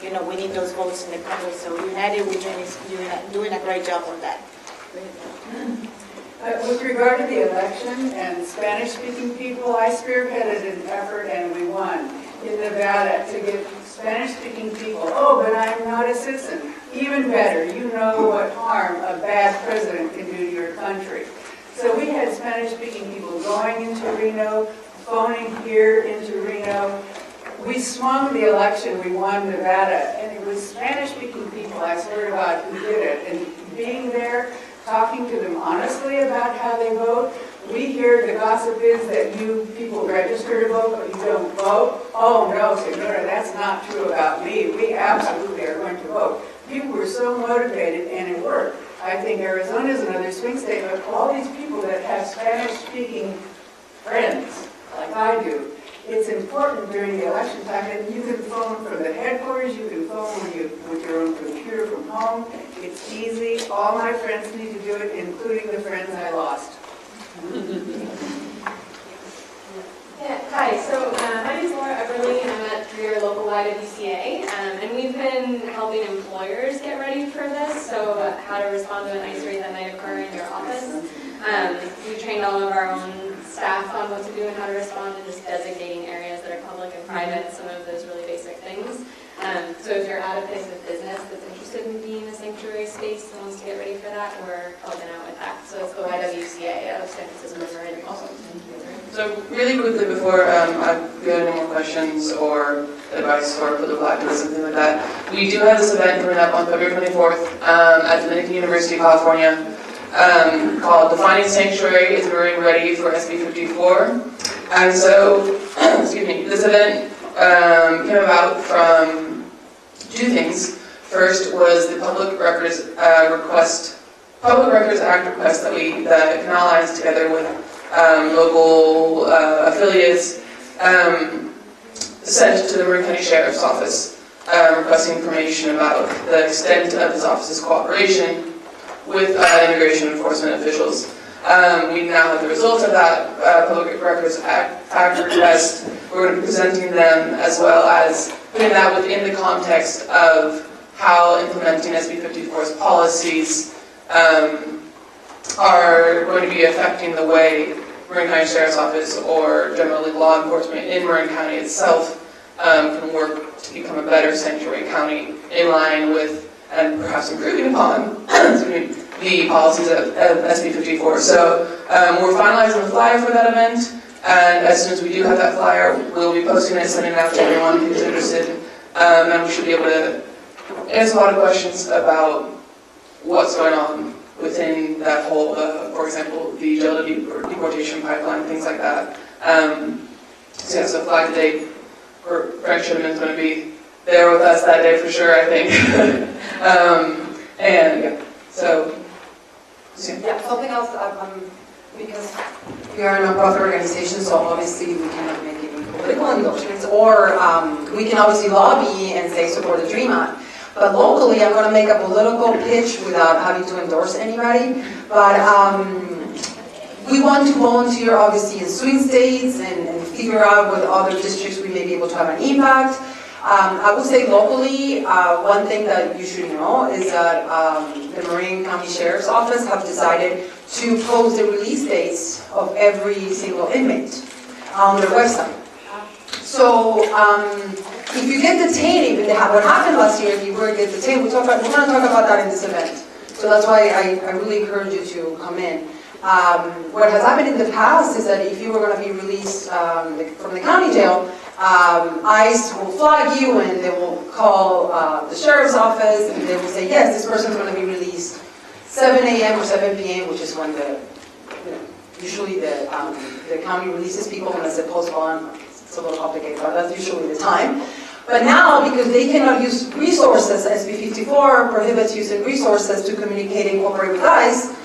we need those votes in the country. So United We Dream is doing a great job on that. With regard to the election and Spanish-speaking people, I spearheaded an effort and we won in Nevada to get Spanish-speaking people. Oh, but I'm not a citizen. Even better, you know what harm a bad president can do to your country. So we had Spanish-speaking people going into Reno, phoning here into Reno. We swung the election, we won Nevada, and it was Spanish-speaking people, I swear to God, who did it. And being there, talking to them honestly about how they vote. We hear the gossip is that you people register to vote, but you don't vote. Oh no, Senora, that's not true about me. We absolutely are going to vote. People were so motivated, and it worked. I think Arizona is another swing state, but all these people that have Spanish-speaking friends, like I do, it's important during the election time that you can phone from the headquarters, you can phone with your own computer from home. It's easy. All my friends need to do it, including the friends I lost. Yeah, hi, so my name is Laura Everly, and I'm at your local YWCA, and we've been helping employers get ready for this, so how to respond to an ICE raid that might occur in your office. We trained all of our own staff on what to do and how to respond, and just designating areas that are public and private, some of those really basic things. So if you're at a place of business that's interested in being a sanctuary space and wants to get ready for that, we're helping out with that. So it's the YWCA of San Francisco Marin. Awesome. So really quickly before I go into more questions or advice or political activism, something like that, we do have this event coming up on February 24th at Dominican University, California, called Defining Sanctuary is Marin Ready for SB 54. And so, excuse me, this event came about from two things. First was the Public Records Act request that Canal Alliance together with local affiliates sent to the Marin County Sheriff's Office requesting information about the extent of his office's cooperation with immigration enforcement officials. We now have the results of that Public Records Act request. We're going to be presenting them as well as putting that within the context of how implementing SB 54's policies are going to be affecting the way Marin County Sheriff's Office or generally law enforcement in Marin County itself can work to become a better sanctuary county in line with and perhaps improving upon the policies of SB 54. So we're finalizing the flyer for that event, and as soon as we do have that flyer, we'll be posting it, sending it out to everyone who's interested, and we should be able to answer a lot of questions about what's going on within that whole, for example, the jail deportation pipeline, things like that. So yeah, so flag the date. Frank Shinneman's going to be there with us that day for sure, I think. And yeah, so. Yeah, something else, because we are a nonprofit organization, so obviously we cannot make any political endorsements, or we can obviously lobby and say support the DREAM Act. But locally, I'm going to make a political pitch without having to endorse anybody. But we want to volunteer, obviously, in swing states and figure out what other districts we may be able to have an impact. I would say locally, one thing that you should know is that the Marin County Sheriff's Office have decided to post the release dates of every single inmate on their website. So if you get detained, what happened last year, if you were to get detained, we're going to talk about that in this event. So that's why I really encourage you to come in. What has happened in the past is that if you were going to be released from the county jail, ICE will flag you and they will call the sheriff's office and they will say, yes, this person's going to be released 7 a.m. or 7 p.m., which is when usually the county releases people unless they post bond. It's a little complicated, but that's usually the time. But now, because they cannot use resources, SB 54 prohibits using resources to communicate and cooperate with ICE,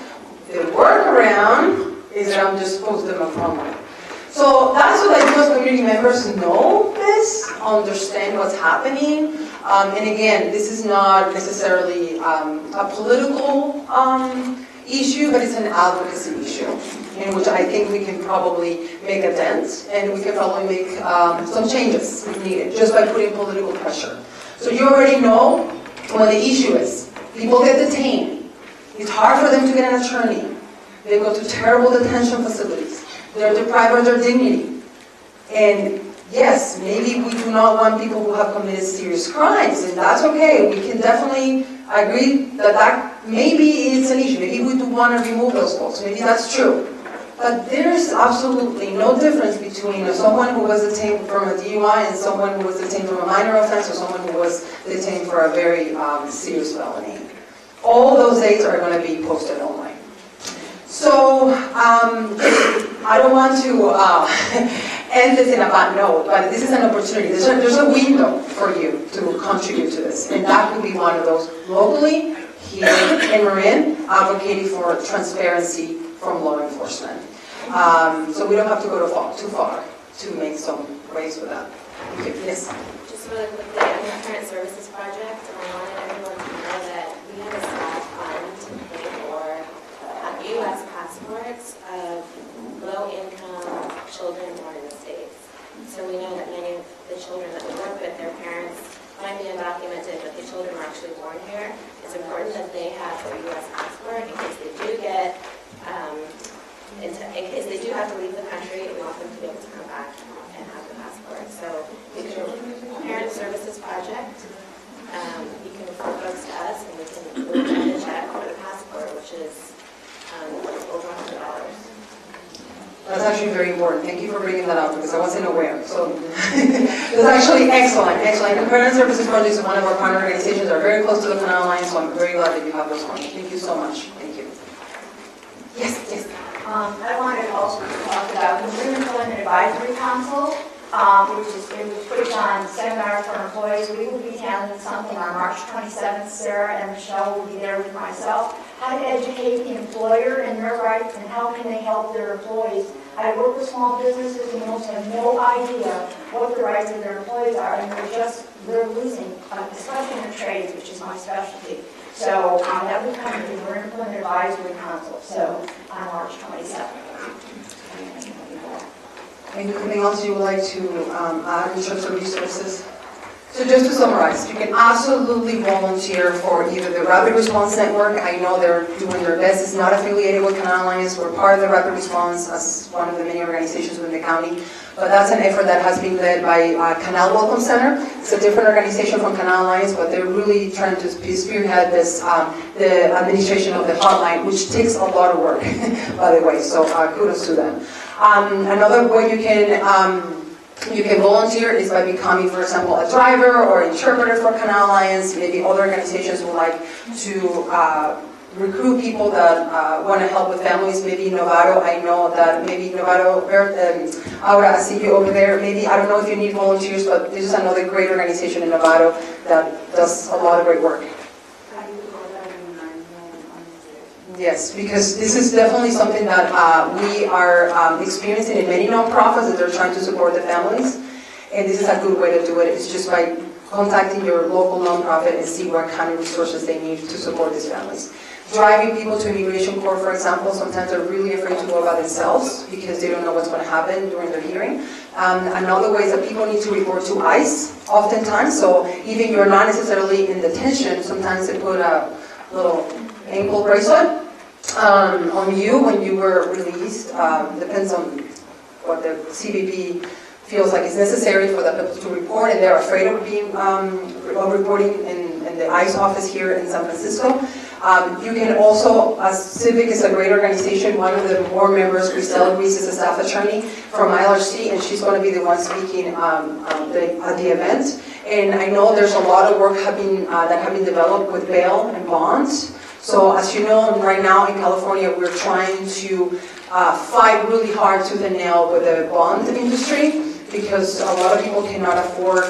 the workaround is that I'm just post them online. So that's what I do as community members know this, understand what's happening. And again, this is not necessarily a political issue, but it's an advocacy issue in which I think we can probably make a dent and we can probably make some changes if needed, just by putting political pressure. So you already know what the issue is. People get detained. It's hard for them to get an attorney. They go to terrible detention facilities. They're deprived of their dignity. And yes, maybe we do not want people who have committed serious crimes, and that's okay. We can definitely agree that maybe it's an issue. Maybe we do want to remove those folks. Maybe that's true. But there's absolutely no difference between someone who was detained from a DUI and someone who was detained from a minor offense or someone who was detained for a very serious felony. All those dates are going to be posted online. So I don't want to end this in a bad note, but this is an opportunity. There's a window for you to contribute to this, and that could be one of those locally here in Marin, advocating for transparency from law enforcement. So we don't have to go too far to make some ways for that. Okay. Yes? Just really quickly, on the Parent Services Project, I wanted everyone to know that we have a small fund to pay for U.S. passports of low-income children born in the States. So we know that many of the children that we work with, their parents might be undocumented, but the children were actually born here. It's important that they have their U.S. passport in case they do get, in case they do have to leave the country. We want them to be able to come back and have the passport. So you can, Parent Services Project, you can refer folks to us, and we can write a check for the passport, which is over $100. That's actually very important. Thank you for bringing that up because I wasn't aware. So that's actually excellent. Excellent. The Parent Services Project is one of our partner organizations. Are very close to the Canal Line, so I'm very glad that you have those funds. Thank you so much. Thank you. Yes, yes. I wanted to also talk about the Marin Employment Advisory Council, which puts on seminars for employees. We will be handling something on March 27th. Sarah and Michelle will be there with myself. How to educate the employer in their rights and how can they help their employees. I work with small businesses and most have no idea what the rights of their employees are, and they're losing, especially in the trades, which is my specialty. So that will come to the Employment Advisory Council, so on March 27th. Anything else you would like to add in terms of resources? So just to summarize, you can absolutely volunteer for either the Rapid Response Network. I know they're doing their best. It's not affiliated with Canal Alliance. We're part of the Rapid Response as one of the many organizations within the county. But that's an effort that has been led by Canal Welcome Center. It's a different organization from Canal Alliance, but they're really trying to spearhead this, the administration of the hotline, which takes a lot of work, by the way. So kudos to them. Another way you can volunteer is by becoming, for example, a driver or interpreter for Canal Alliance. Maybe other organizations would like to recruit people that want to help with families. Maybe Novato, I know that maybe Novato, Aura, I see you over there. Maybe, I don't know if you need volunteers, but this is another great organization in Novato that does a lot of great work. Yes, because this is definitely something that we are experiencing in many nonprofits that they're trying to support the families. And this is a good way to do it. It's just by contacting your local nonprofit and see what kind of resources they need to support these families. Driving people to immigration court, for example, sometimes they're really afraid to go by themselves because they don't know what's going to happen during their hearing. Another way is that people need to report to ICE oftentimes. So even you're not necessarily in detention, sometimes they put a little ankle bracelet on you when you were released. Depends on what the CBP feels like is necessary for the people to report, and they're afraid of being reporting in the ICE office here in San Francisco. You can also, Civic is a great organization. One of the board members, Grisel Ruiz, is a staff attorney from ILRC, and she's going to be the one speaking at the event. And I know there's a lot of work that have been developed with bail and bonds. So as you know, right now in California, we're trying to fight really hard tooth and nail with the bond industry, because a lot of people cannot afford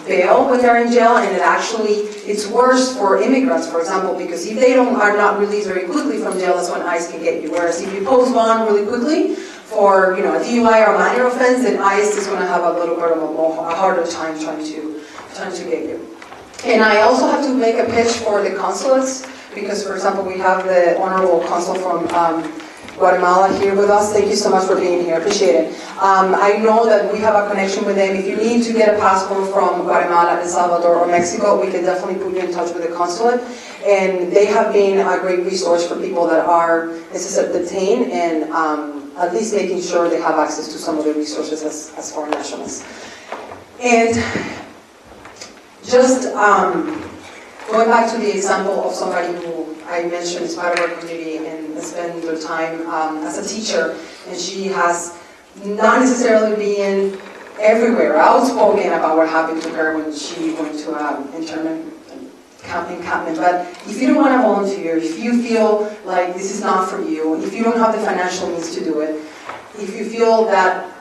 bail when they're in jail, and it's worse for immigrants, for example, because if they are not released very quickly from jail, that's when ICE can get you. Whereas if you post bond really quickly for a DUI or a minor offense, then ICE is going to have a little bit of a harder time trying to get you. And I also have to make a pitch for the consulates, because, for example, we have the Honorable Consul from Guatemala here with us. Thank you so much for being here. Appreciate it. I know that we have a connection with them. If you need to get a passport from Guatemala, El Salvador, or Mexico, we can definitely put you in touch with the consulate. And they have been a great resource for people that are detained, and at least making sure they have access to some of the resources as foreign nationals. And just going back to the example of somebody who I mentioned is part of our community and spent their time as a teacher, and she has not necessarily been everywhere outspoken about what happened to her when she went to internment encampment. But if you don't want to volunteer, if you feel like this is not for you, if you don't have the financial means to do it, if you feel that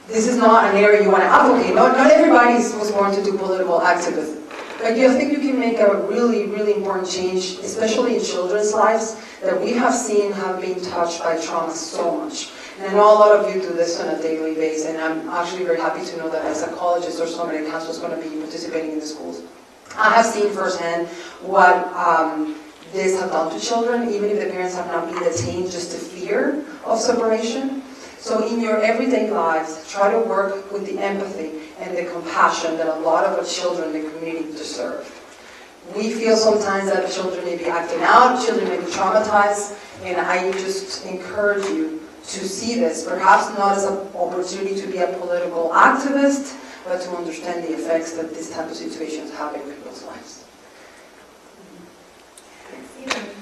this is not an area you want to advocate, not everybody was born to do political activism. But I think you can make a really, really important change, especially in children's lives, that we have seen have been touched by trauma so much. And I know a lot of you do this on a daily basis, and I'm actually very happy to know that as psychologists or somebody in council is going to be participating in the schools. I have seen firsthand what this has done to children, even if the parents have not been detained, just the fear of separation. So in your everyday lives, try to work with the empathy and the compassion that a lot of our children in the community deserve. We feel sometimes that children may be acting out, children may be traumatized, and I just encourage you to see this, perhaps not as an opportunity to be a political activist, but to understand the effects that this type of situations have in people's lives.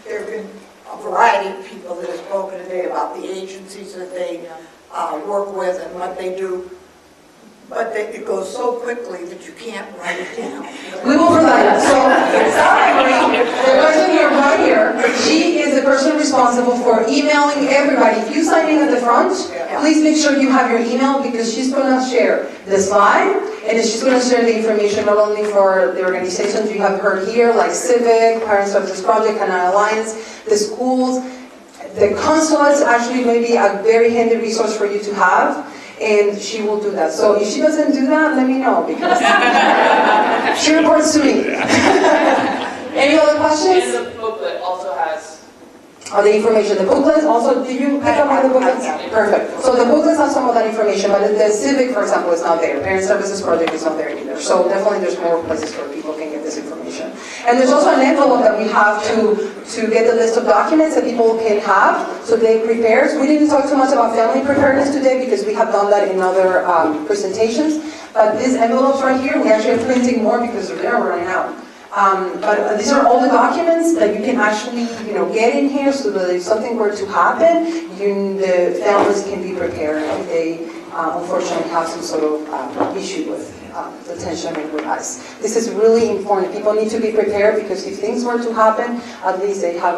There have been a variety of people that have spoken today about the agencies that they work with and what they do, but it goes so quickly that you can't write it down. We will provide that. So, the person here, right here, she is the person responsible for emailing everybody. If you sign in at the front, please make sure you have your email, because she's going to share the slide, and she's going to share the information not only for the organizations you have heard here, like Civic, Parent Services Project, Canal Alliance, the schools, the consulates actually may be a very handy resource for you to have, and she will do that. So if she doesn't do that, let me know, because she reports to me. Any other questions? And the booklet also has. The information, the booklets also, do you pick up on the booklets? Perfect. So the booklets have some of that information, but the civic, for example, is not there. Parent Services Project is not there either. So definitely there's more places where people can get this information. And there's also an envelope that we have to get the list of documents that people can have, so they prepare. We didn't talk too much about family preparedness today because we have done that in other presentations. But these envelopes right here, we actually are printing more because they're there, we're running out. But these are all the documents that you can actually, get in here so that if something were to happen, the families can be prepared if they unfortunately have some sort of issue with detention and with ICE. This is really important. People need to be prepared because if things were to happen, at least they have